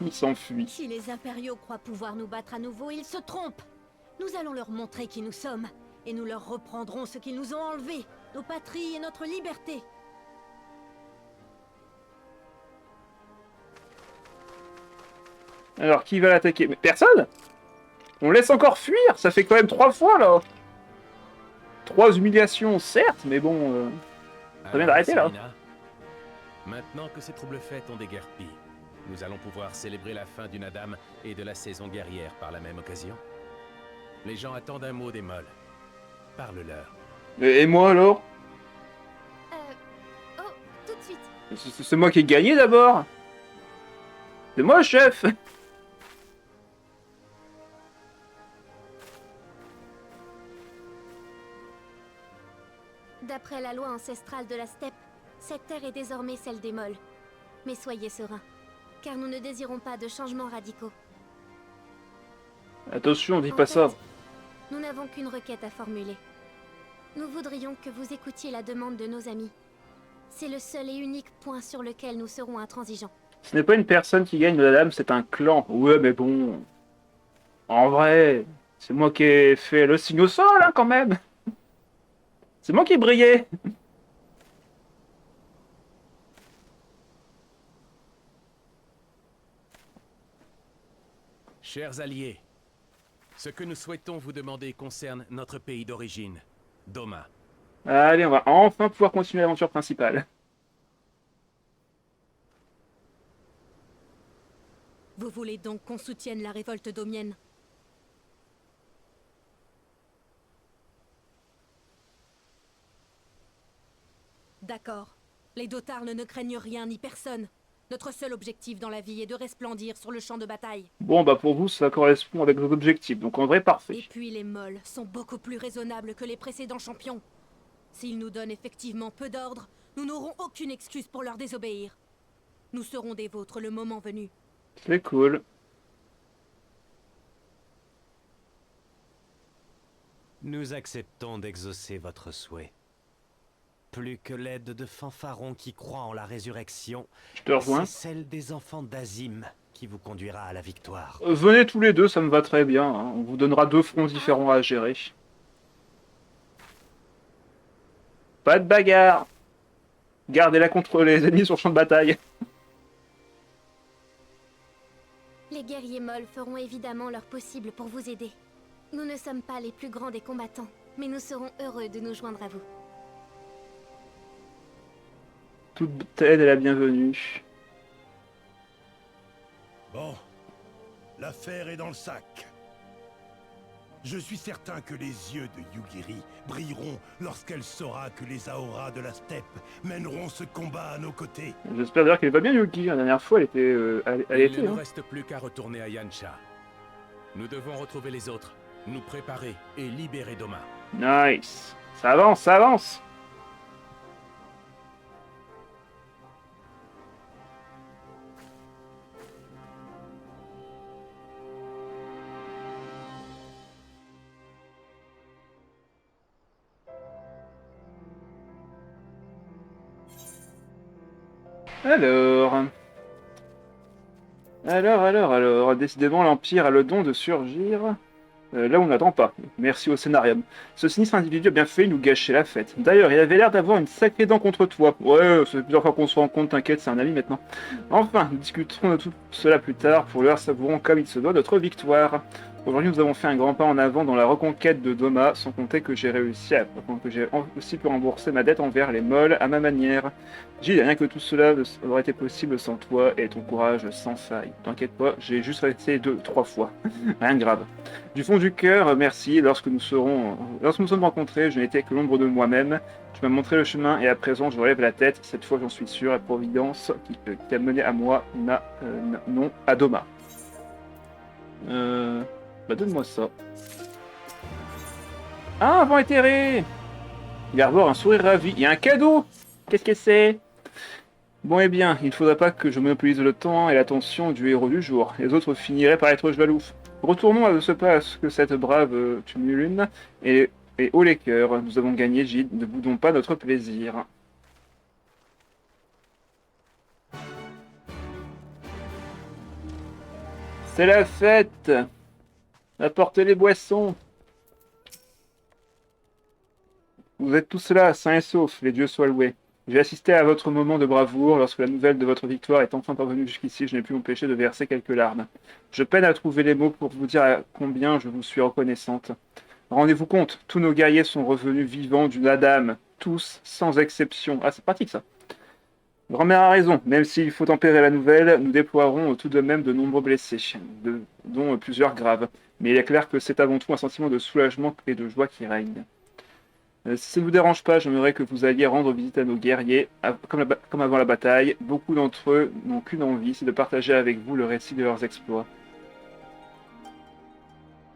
A: Il s'enfuit.
B: Si les impériaux croient pouvoir nous battre à nouveau, ils se trompent. Nous allons leur montrer qui nous sommes, et nous leur reprendrons ce qu'ils nous ont enlevé, nos patries et notre liberté.
A: Alors, qui va l'attaquer? Mais personne? On laisse encore fuir? Ça fait quand même 3 fois, là. 3 humiliations, certes, mais bon... Ça vient d'arrêter, là.
E: Selina, maintenant que ces troubles faits ont déguerpi, nous allons pouvoir célébrer la fin du Nadam et de la saison guerrière par la même occasion. Les gens attendent un mot des molles. Parle-leur.
A: Et moi alors?
B: Oh, tout de suite.
A: C'est moi qui ai gagné d'abord. C'est moi, chef.
B: D'après la loi ancestrale de la steppe, cette terre est désormais celle des molles. Mais soyez sereins, car nous ne désirons pas de changements radicaux.
A: Attention, dis
B: En
A: pas
B: fait,
A: ça.
B: Nous n'avons qu'une requête à formuler. Nous voudrions que vous écoutiez la demande de nos amis. C'est le seul et unique point sur lequel nous serons intransigeants.
A: Ce n'est pas une personne qui gagne la dame, c'est un clan. Ouais, mais bon. En vrai, c'est moi qui ai fait le signe au sol, hein, quand même. C'est moi qui brillais.
E: Chers alliés, ce que nous souhaitons vous demander concerne notre pays d'origine, Doma.
A: Allez, on va enfin pouvoir continuer l'aventure principale.
B: Vous voulez donc qu'on soutienne la révolte domienne? D'accord. Les Dotarnes ne craignent rien ni personne. Notre seul objectif dans la vie est de resplendir sur le champ de bataille.
A: Bon, bah pour vous, ça correspond avec vos objectifs, donc en vrai, parfait.
B: Et puis les molles sont beaucoup plus raisonnables que les précédents champions. S'ils nous donnent effectivement peu d'ordre, nous n'aurons aucune excuse pour leur désobéir. Nous serons des vôtres le moment venu.
A: C'est cool.
F: Nous acceptons d'exaucer votre souhait. Plus que l'aide de fanfarons qui croient en la résurrection,
A: Je te rejoins.
F: c'est celle des enfants d'Azim qui vous conduira à la victoire.
A: Venez tous les deux, ça me va très bien, hein. On vous donnera 2 fronts différents à gérer. Pas de bagarre. Gardez-la contre les ennemis sur le champ de bataille.
B: Les guerriers molles feront évidemment leur possible pour vous aider. Nous ne sommes pas les plus grands des combattants, mais nous serons heureux de nous joindre à vous.
A: Toute aide est la bienvenue.
D: Bon, l'affaire est dans le sac. Je suis certain que les yeux de Yugiri brilleront lorsqu'elle saura que les Aoras de la steppe mèneront ce combat à nos côtés.
A: J'espère d'ailleurs qu'elle va bien, Yuki. La dernière fois, elle était... elle
E: Il
A: était,
E: ne nous
A: hein.
E: reste plus qu'à retourner à Yancha. Nous devons retrouver les autres, nous préparer et libérer Doma.
A: Nice. Ça avance, ça avance. Alors, décidément l'Empire a le don de surgir là où on n'attend pas. Merci au scénarium. Ce sinistre individu a bien failli nous gâcher la fête. D'ailleurs, il avait l'air d'avoir une sacrée dent contre toi. Ouais, ça fait plusieurs fois qu'on se rend compte, t'inquiète, c'est un ami maintenant. Enfin, nous discuterons de tout cela plus tard. Pour l'heure, savourons comme il se doit notre victoire. Aujourd'hui, nous avons fait un grand pas en avant dans la reconquête de Doma, sans compter que j'ai aussi pu rembourser ma dette envers les molles à ma manière. J'ai rien que tout cela aurait été possible sans toi et ton courage sans faille. T'inquiète pas, j'ai juste essayé 2-3 fois. Rien de grave. Du fond du cœur, merci. Lorsque nous sommes rencontrés, je n'étais que l'ombre de moi-même. Tu m'as montré le chemin et à présent je relève la tête. Cette fois, j'en suis sûr, la Providence qui t'a mené à moi, non à Doma. Bah donne-moi ça. Ah, un vent éthéré! Il va avoir un sourire ravi. Il y a un cadeau! Qu'est-ce que c'est? Bon eh bien, il ne faudrait pas que je monopolise le temps et l'attention du héros du jour. Les autres finiraient par être jaloux. Retournons à ce pas que cette brave tumulune et haut les cœurs. Nous avons gagné, Gide. Ne boudons pas notre plaisir. C'est la fête! Apportez les boissons! Vous êtes tous là, sains et saufs, les dieux soient loués. J'ai assisté à votre moment de bravoure. Lorsque la nouvelle de votre victoire est enfin parvenue jusqu'ici, je n'ai pu m'empêcher de verser quelques larmes. Je peine à trouver les mots pour vous dire à combien je vous suis reconnaissante. Rendez-vous compte, tous nos guerriers sont revenus vivants d'une Adam. Tous, sans exception. Ah, c'est pratique ça. Grand-mère a raison, même s'il faut tempérer la nouvelle, nous déploierons tout de même de nombreux blessés, dont plusieurs graves. Mais il est clair que c'est avant tout un sentiment de soulagement et de joie qui règne. Si ça ne vous dérange pas, j'aimerais que vous alliez rendre visite à nos guerriers. Comme avant la bataille, beaucoup d'entre eux n'ont qu'une envie, c'est de partager avec vous le récit de leurs exploits.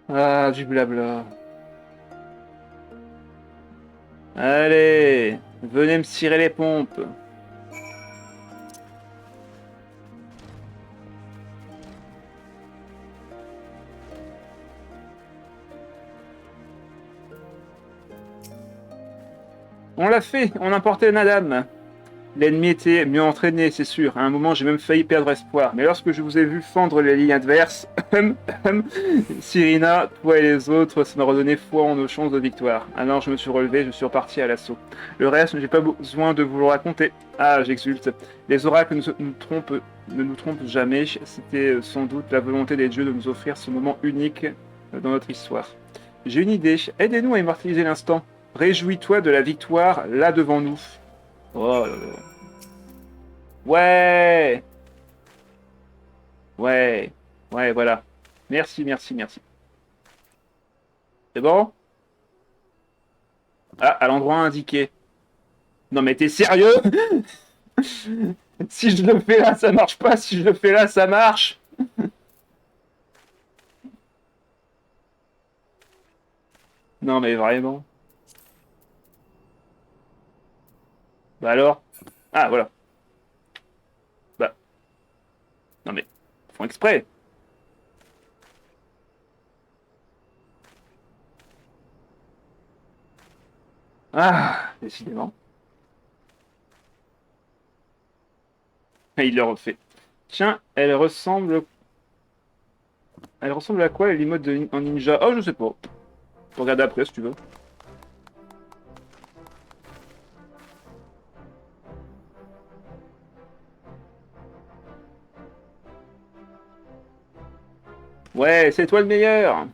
A: Ah, du blabla. Allez, venez me cirer les pompes. On l'a fait, on a emporté Nadam. L'ennemi était mieux entraîné, c'est sûr. À un moment, j'ai même failli perdre espoir. Mais lorsque je vous ai vu fendre les lignes adverses, Cyrina, toi et les autres, ça m'a redonné foi en nos chances de victoire. Alors je me suis relevé, je suis reparti à l'assaut. Le reste, j'ai pas besoin de vous le raconter. Ah, j'exulte. Les oracles ne nous trompent jamais. C'était sans doute la volonté des dieux de nous offrir ce moment unique dans notre histoire. J'ai une idée. Aidez-nous à immortaliser l'instant. Réjouis-toi de la victoire là devant nous. Oh là là. Ouais. Ouais. Ouais, voilà. Merci, merci, merci. C'est bon? Ah, à l'endroit indiqué. Non mais t'es sérieux? Si je le fais là, ça marche pas. Si je le fais là, ça marche. Non mais vraiment. Bah alors? Ah, voilà. Bah. Non mais, ils font exprès. Ah, décidément. Et il le refait. Tiens, elle ressemble... Elle ressemble à quoi, l'emote en ninja? Oh, je sais pas. Faut regarder après, si tu veux. Ouais, c'est toi le meilleur!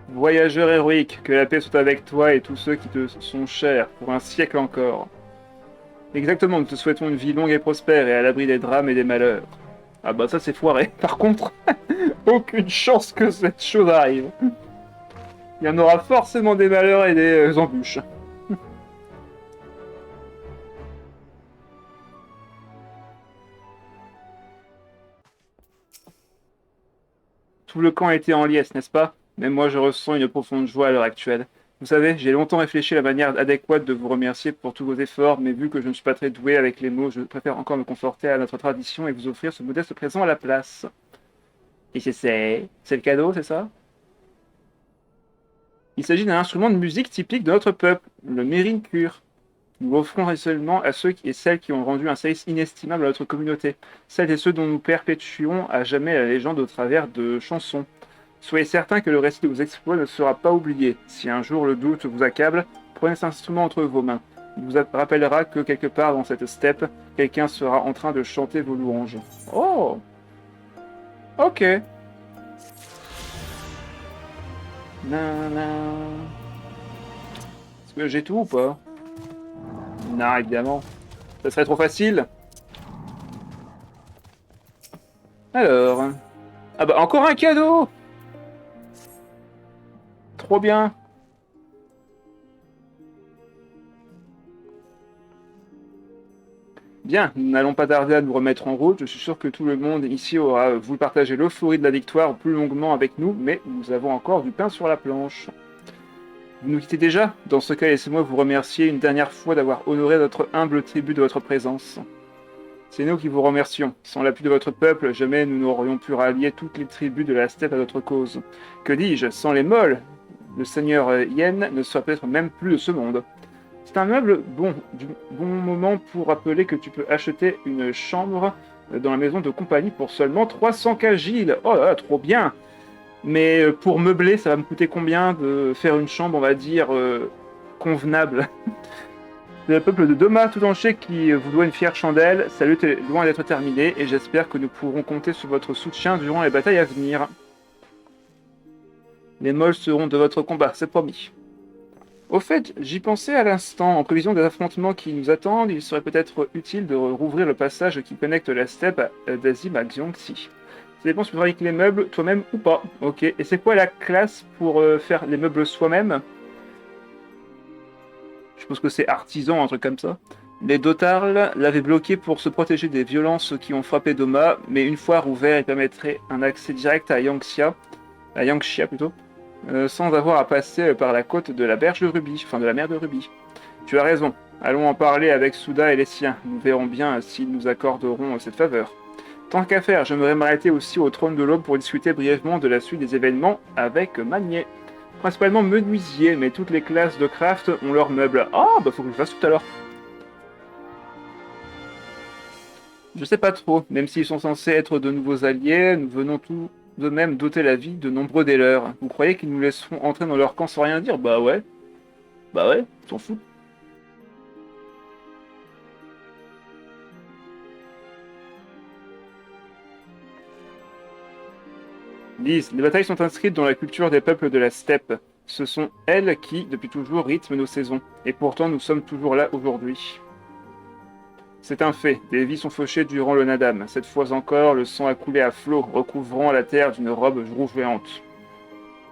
A: Voyageur héroïque, que la paix soit avec toi et tous ceux qui te sont chers, pour un siècle encore. Exactement, nous te souhaitons une vie longue et prospère et à l'abri des drames et des malheurs. Ah bah ça c'est foiré. Par contre, aucune chance que cette chose arrive. Il y en aura forcément des malheurs et des embûches. Tout le camp a été en liesse, n'est-ce pas? Même moi je ressens une profonde joie à l'heure actuelle. Vous savez, j'ai longtemps réfléchi à la manière adéquate de vous remercier pour tous vos efforts, mais vu que je ne suis pas très doué avec les mots, je préfère encore me conforter à notre tradition et vous offrir ce modeste présent à la place. Et c'est le cadeau, c'est ça? Il s'agit d'un instrument de musique typique de notre peuple, le mérincure. Nous l'offrons seulement à ceux et celles qui ont rendu un service inestimable à notre communauté, celles et ceux dont nous perpétuons à jamais la légende au travers de chansons. Soyez certains que le récit de vos exploits ne sera pas oublié. Si un jour le doute vous accable, prenez cet instrument entre vos mains. Il vous rappellera que quelque part dans cette steppe, quelqu'un sera en train de chanter vos louanges. Oh! Ok. Est-ce que j'ai tout ou pas? Non, évidemment. Ça serait trop facile. Alors... Ah bah, encore un cadeau! Trop bien. Bien, nous n'allons pas tarder à nous remettre en route. Je suis sûr que tout le monde ici aura voulu partager l'euphorie de la victoire plus longuement avec nous, mais nous avons encore du pain sur la planche. Vous nous quittez déjà? Dans ce cas, laissez-moi vous remercier une dernière fois d'avoir honoré notre humble tribu de votre présence. C'est nous qui vous remercions. Sans l'appui de votre peuple, jamais nous n'aurions pu rallier toutes les tribus de la steppe à notre cause. Que dis-je? Sans les molles, le seigneur Yen ne serait peut-être même plus de ce monde. C'est un meuble du bon moment pour rappeler que tu peux acheter une chambre dans la maison de compagnie pour seulement 300 Kagil. Oh là là, trop bien! Mais pour meubler, ça va me coûter combien de faire une chambre, on va dire, convenable? C'est le peuple de Doma tout entier qui vous doit une fière chandelle. Sa lutte est loin d'être terminée et j'espère que nous pourrons compter sur votre soutien durant les batailles à venir. Les molles seront de votre combat, c'est promis. Au fait, j'y pensais à l'instant. En prévision des affrontements qui nous attendent, il serait peut-être utile de rouvrir le passage qui connecte la steppe d'Azim à Xiongxi. Ça dépend si tu fabriques les meubles toi-même ou pas. Ok, et c'est quoi la classe pour faire les meubles soi-même? Je suppose que c'est artisan, un truc comme ça. Les Dotarl l'avaient bloqué pour se protéger des violences qui ont frappé Doma, mais une fois rouvert, il permettrait un accès direct à Yangxia plutôt, sans avoir à passer par la côte de la berge de Ruby, enfin de la mer de Ruby. Tu as raison, allons en parler avec Souda et les siens, nous verrons bien s'ils nous accorderont cette faveur. Tant qu'à faire, j'aimerais m'arrêter aussi au trône de l'aube pour discuter brièvement de la suite des événements avec Magnier. Principalement menuisier, mais toutes les classes de craft ont leurs meubles. Ah, bah faut que je le fasse tout à l'heure. Je sais pas trop, même s'ils sont censés être de nouveaux alliés, nous venons tout de même doter la vie de nombreux des leurs. Vous croyez qu'ils nous laisseront entrer dans leur camp sans rien dire? Bah ouais, ils s'en foutent. Lise, les batailles sont inscrites dans la culture des peuples de la steppe. Ce sont elles qui, depuis toujours, rythment nos saisons. Et pourtant, nous sommes toujours là aujourd'hui. C'est un fait, des vies sont fauchées durant le Nadam. Cette fois encore, le sang a coulé à flot, recouvrant la terre d'une robe rougeante.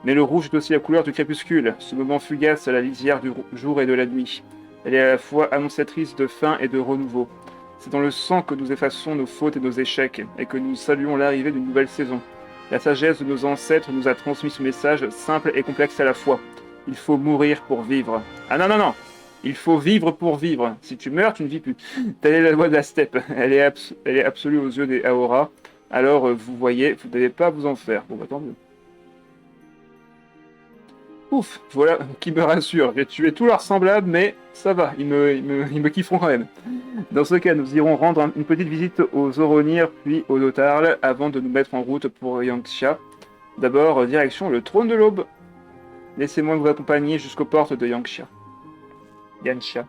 A: Mais le rouge est aussi la couleur du crépuscule, ce moment fugace à la lisière du jour et de la nuit. Elle est à la fois annonciatrice de fin et de renouveau. C'est dans le sang que nous effaçons nos fautes et nos échecs, et que nous saluons l'arrivée d'une nouvelle saison. La sagesse de nos ancêtres nous a transmis ce message simple et complexe à la fois. Il faut mourir pour vivre. Ah non, non, non! Il faut vivre pour vivre. Si tu meurs, tu ne vis plus. Telle est la loi de la steppe. Elle est absolue aux yeux des Aora. Alors, vous voyez, vous n'avez pas à vous en faire. Bon, bah tant mieux. Ouf, voilà, qui me rassure. J'ai tué tous leurs semblables, mais ça va, ils me kifferont quand même. Dans ce cas, nous irons rendre une petite visite aux Oronir, puis aux Dotarl, avant de nous mettre en route pour Yangxia. D'abord, direction le trône de l'aube. Laissez-moi vous accompagner jusqu'aux portes de Yangxia. Yanxia.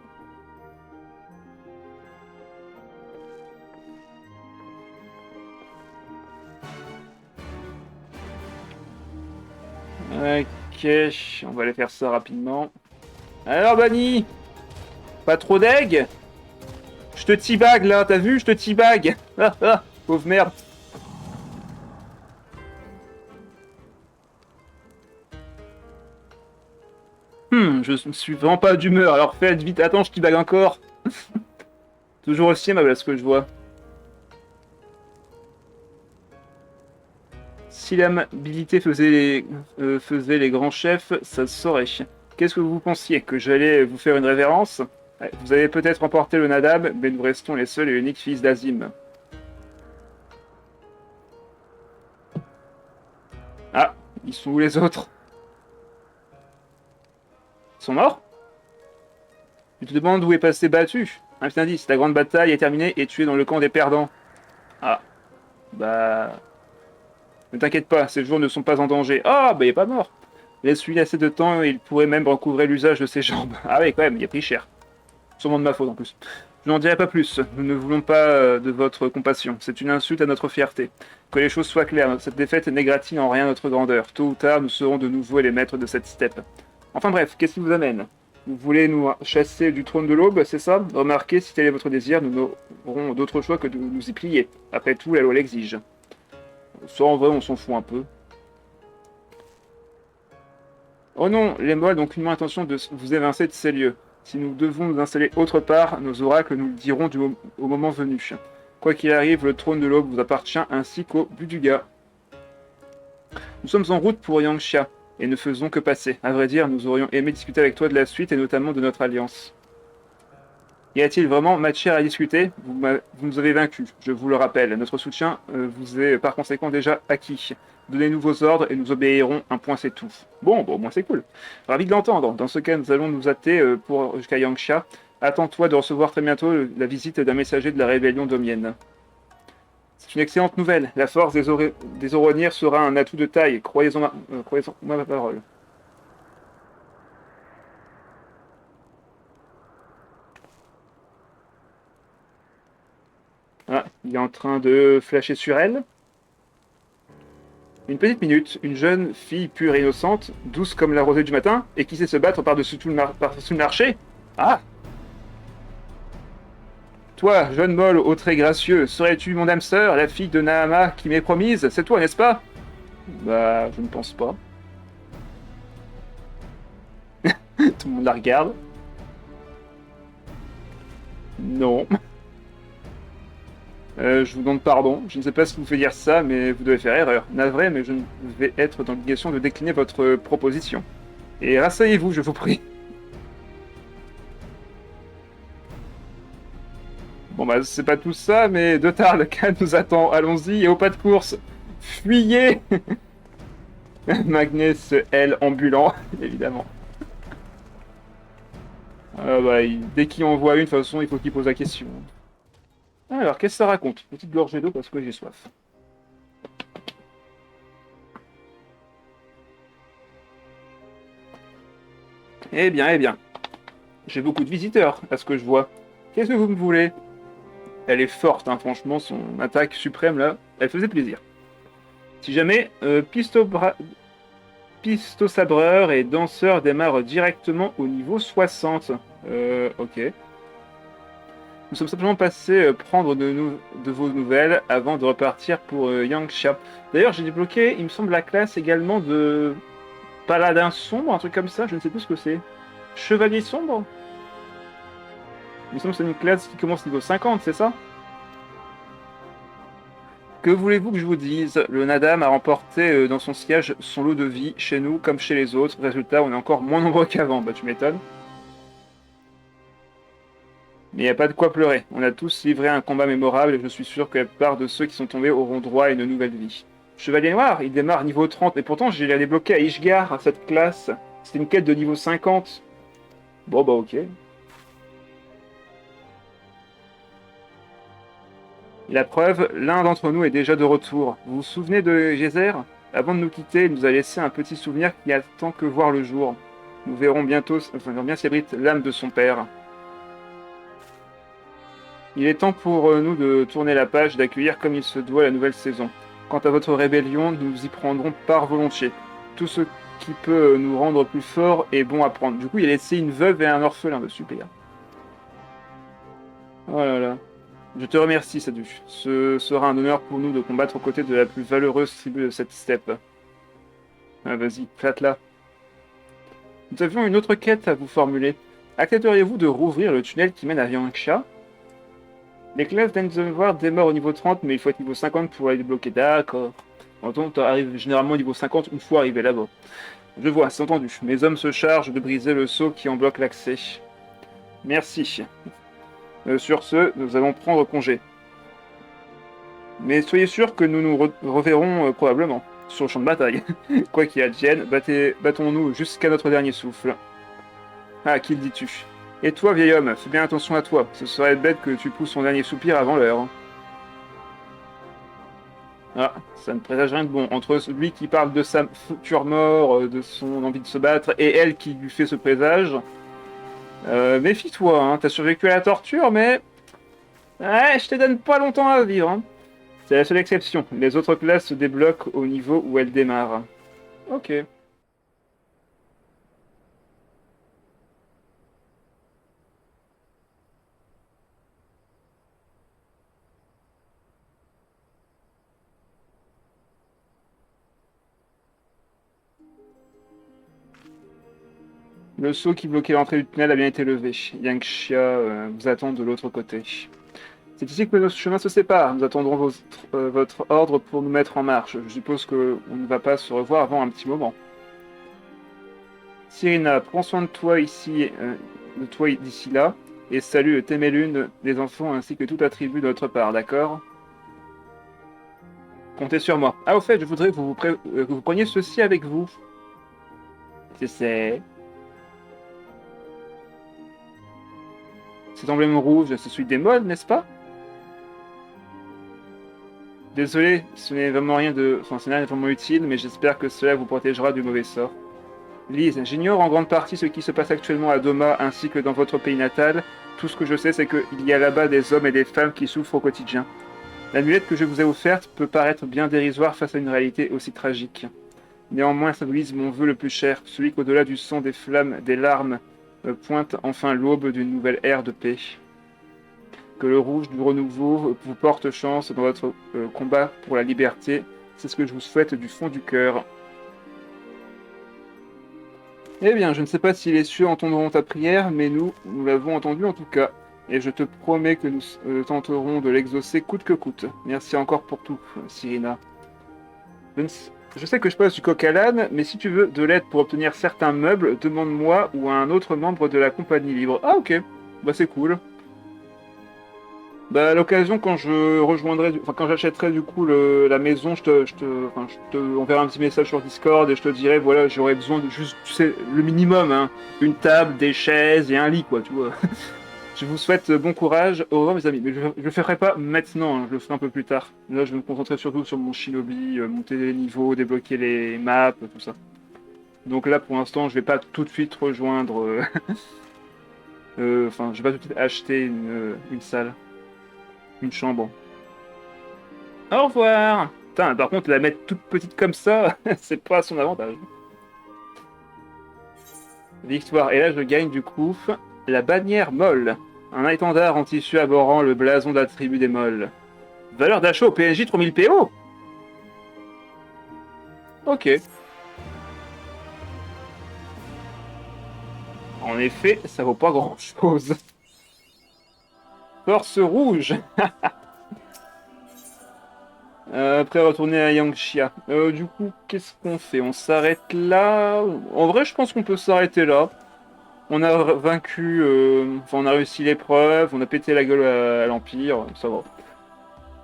A: Ok, on va aller faire ça rapidement. Alors, Bani, pas trop d'egg? Je te teabag là, t'as vu? Je te teabag. Ah ah, pauvre merde. Je ne suis vraiment pas d'humeur, alors faites vite. Attends, je teabag encore. Toujours aussi aimable à ce que je vois. Si l'amabilité faisait les grands chefs, ça se saurait. Qu'est-ce que vous pensiez? Que j'allais vous faire une révérence? Ouais, vous avez peut-être remporté le Nadab, mais nous restons les seuls et uniques fils d'Azim. Ah, ils sont où les autres? Ils sont morts? Tu te demandes où est passé battu? Un petit indice, la grande bataille est terminée et tu es dans le camp des perdants. Ah, bah... Ne t'inquiète pas, ces jours ne sont pas en danger. Ah, bah il est pas mort. Laisse-lui assez de temps et il pourrait même recouvrer l'usage de ses jambes. Ah oui, quand même, il a pris cher. Sûrement de ma faute en plus. Je n'en dirai pas plus. Nous ne voulons pas de votre compassion. C'est une insulte à notre fierté. Que les choses soient claires, cette défaite n'égratine en rien notre grandeur. Tôt ou tard, nous serons de nouveau les maîtres de cette steppe. Enfin bref, qu'est-ce qui vous amène? Vous voulez nous chasser du trône de l'aube, c'est ça? Remarquez, si tel est votre désir, nous n'aurons d'autre choix que de nous y plier. Après tout, la loi l'exige. Ça, en vrai, on s'en fout un peu. Oh non, les molles n'ont qu'une intention de vous évincer de ces lieux. Si nous devons nous installer autre part, nos oracles nous le diront au moment venu. Quoi qu'il arrive, le trône de l'aube vous appartient ainsi qu'au Buduga. Nous sommes en route pour Yangxia, et ne faisons que passer. À vrai dire, nous aurions aimé discuter avec toi de la suite, et notamment de notre alliance. Y a-t-il vraiment matière à discuter? Vous nous avez vaincus, je vous le rappelle. Notre soutien vous est par conséquent déjà acquis. Donnez-nous vos ordres et nous obéirons, un point c'est tout. Bon, au moins c'est cool. Ravi de l'entendre. Dans ce cas, nous allons nous hâter jusqu'à Yangxia. Attends-toi de recevoir très bientôt la visite d'un messager de la rébellion domienne. C'est une excellente nouvelle. La force des Oronir sera un atout de taille. Croyez-en ma parole. Ah, il est en train de flasher sur elle. Une petite minute, une jeune fille pure et innocente, douce comme la rosée du matin, et qui sait se battre par-dessus par-dessus le marché. Ah! Toi, jeune molle au trait gracieux, serais-tu mon âme sœur, la fille de Nahama qui m'est promise? C'est toi, n'est-ce pas? Bah, je ne pense pas. Tout le monde la regarde. Non. Je vous demande pardon. Je ne sais pas ce qui vous fait dire ça, mais vous devez faire erreur. Navré, mais je vais être dans l'obligation de décliner votre proposition. Et rasseyez-vous, je vous prie. Bon bah, c'est pas tout ça, mais de tard, le cas nous attend. Allons-y, et au pas de course. Fuyez. Magnus, elle, ambulant, évidemment. Bah, dès qu'il en voit une, de toute façon, il faut qu'il pose la question. Alors, qu'est-ce que ça raconte? Petite gorgée d'eau parce que j'ai soif. Eh bien, eh bien. J'ai beaucoup de visiteurs, à ce que je vois. Qu'est-ce que vous me voulez? Elle est forte, hein, franchement, son attaque suprême, là, elle faisait plaisir. Si jamais, Pistosabreur et danseur démarrent directement au niveau 60. Ok. Nous sommes simplement passés prendre de vos nouvelles avant de repartir pour Yangsha. D'ailleurs, j'ai débloqué, il me semble, la classe également de Paladin sombre, un truc comme ça, je ne sais plus ce que c'est. Chevalier sombre? Il me semble que c'est une classe qui commence niveau 50, c'est ça? Que voulez-vous que je vous dise? Le Nadam a remporté dans son siège son lot de vie, chez nous comme chez les autres. Résultat, on est encore moins nombreux qu'avant. Bah tu m'étonnes. Mais il n'y a pas de quoi pleurer. On a tous livré un combat mémorable et je suis sûr que la plupart de ceux qui sont tombés auront droit à une nouvelle vie. Chevalier Noir, il démarre niveau 30. Et pourtant, j'ai débloqué à Ishgar, à cette classe. C'était une quête de niveau 50. Bon bah ok. La preuve, l'un d'entre nous est déjà de retour. Vous vous souvenez de Gézer? Avant de nous quitter, il nous a laissé un petit souvenir qui attend que voir le jour. Nous verrons bientôt, enfin bien s'abrite l'âme de son père. Il est temps pour nous de tourner la page, d'accueillir comme il se doit la nouvelle saison. Quant à votre rébellion, nous y prendrons part volontiers. Tout ce qui peut nous rendre plus forts est bon à prendre. Du coup, il a laissé une veuve et un orphelin, super. Oh là là. Je te remercie, Sadu. Ce sera un honneur pour nous de combattre aux côtés de la plus valeureuse tribu de cette steppe. Ah, vas-y, flatte-la. Nous avions une autre quête à vous formuler. Accepteriez-vous de rouvrir le tunnel qui mène à Yangsha? Les classes d'Enzenvoir démarrent au niveau 30, mais il faut être niveau 50 pour les débloquer. D'accord. En temps, tu arrives généralement au niveau 50 une fois arrivé là-bas. Je vois, c'est entendu. Mes hommes se chargent de briser le sceau qui en bloque l'accès. Merci. Sur ce, nous allons prendre congé. Mais soyez sûr que nous nous reverrons probablement sur le champ de bataille. Quoi qu'il advienne, battons-nous jusqu'à notre dernier souffle. Ah, qui le dis-tu? Et toi, vieil homme, fais bien attention à toi. Ce serait bête que tu pousses ton dernier soupir avant l'heure. Ah, ça ne présage rien de bon. Entre celui qui parle de sa future mort, de son envie de se battre, et elle qui lui fait ce présage... méfie-toi, hein. T'as survécu à la torture, mais... Ouais, je te donne pas longtemps à vivre, hein. C'est la seule exception. Les autres classes se débloquent au niveau où elles démarrent. Ok. Le sceau qui bloquait l'entrée du tunnel a bien été levé. Yangsha vous attend de l'autre côté. C'est ici que nos chemins se séparent. Nous attendrons votre ordre pour nous mettre en marche. Je suppose qu'on ne va pas se revoir avant un petit moment. Cyrina, prends soin de toi ici, d'ici là, et salue Témélune, les enfants ainsi que tout attribut de notre part, d'accord? Comptez sur moi. Ah, au fait, je voudrais que vous preniez ceci avec vous. C'est... Cet emblème rouge, c'est celui des modes, n'est-ce pas? Désolé, ce n'est vraiment rien de... Enfin, ce n'est vraiment utile, mais j'espère que cela vous protégera du mauvais sort. Lise, j'ignore en grande partie ce qui se passe actuellement à Doma ainsi que dans votre pays natal. Tout ce que je sais, c'est qu'il y a là-bas des hommes et des femmes qui souffrent au quotidien. L'amulette que je vous ai offerte peut paraître bien dérisoire face à une réalité aussi tragique. Néanmoins, elle symbolise mon vœu le plus cher, celui qu'au-delà du sang, des flammes, des larmes, pointe enfin l'aube d'une nouvelle ère de paix. Que le rouge du renouveau vous porte chance dans votre combat pour la liberté. C'est ce que je vous souhaite du fond du cœur. Eh bien, je ne sais pas si les cieux entendront ta prière, mais nous l'avons entendu en tout cas. Et je te promets que nous tenterons de l'exaucer coûte que coûte. Merci encore pour tout, Cyrina. Je sais que je passe du coq à l'âne, mais si tu veux de l'aide pour obtenir certains meubles, demande-moi ou à un autre membre de la compagnie libre. Ah ok, bah c'est cool. Bah à l'occasion, quand je rejoindrai, enfin quand j'achèterai du coup la maison, je te enverrai un petit message sur Discord et je te dirai, voilà, j'aurais besoin de juste, tu sais, le minimum, hein, une table, des chaises et un lit, quoi, tu vois. Je vous souhaite bon courage, au revoir mes amis, mais je le ferai pas maintenant, hein, je le ferai un peu plus tard. Là, je vais me concentrer surtout sur mon shinobi, monter les niveaux, débloquer les maps, tout ça. Donc là, pour l'instant, je vais pas tout de suite rejoindre, enfin, je vais pas tout de suite acheter une salle. Une chambre. Au revoir. Putain, par contre, la mettre toute petite comme ça, c'est pas à son avantage. Victoire. Et là, je gagne du coup la bannière molle. Un étendard en tissu arborant le blason de la tribu des molles. Valeur d'achat au PNJ 3000 PO. Ok. En effet, ça vaut pas grand chose. Force rouge. Après retourner à Yangxia. Du coup, qu'est-ce qu'on fait? On s'arrête là? En vrai, je pense qu'on peut s'arrêter là. On a vaincu... Enfin, on a réussi l'épreuve, on a pété la gueule à l'Empire, ça va.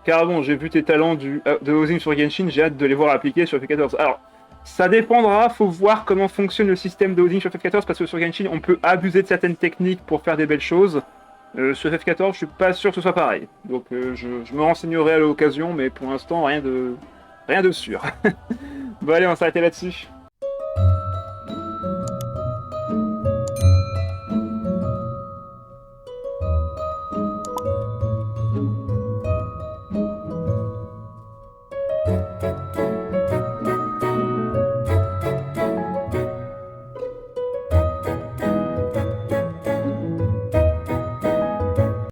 A: Car bon, j'ai vu tes talents de housing sur Genshin, j'ai hâte de les voir appliqués sur FF14. Alors, ça dépendra, faut voir comment fonctionne le système de housing sur FF14, parce que sur Genshin, on peut abuser de certaines techniques pour faire des belles choses. Sur FF14, je suis pas sûr que ce soit pareil. Donc je me renseignerai à l'occasion, mais pour l'instant, rien de sûr. Bon allez, on va s'arrêter là-dessus.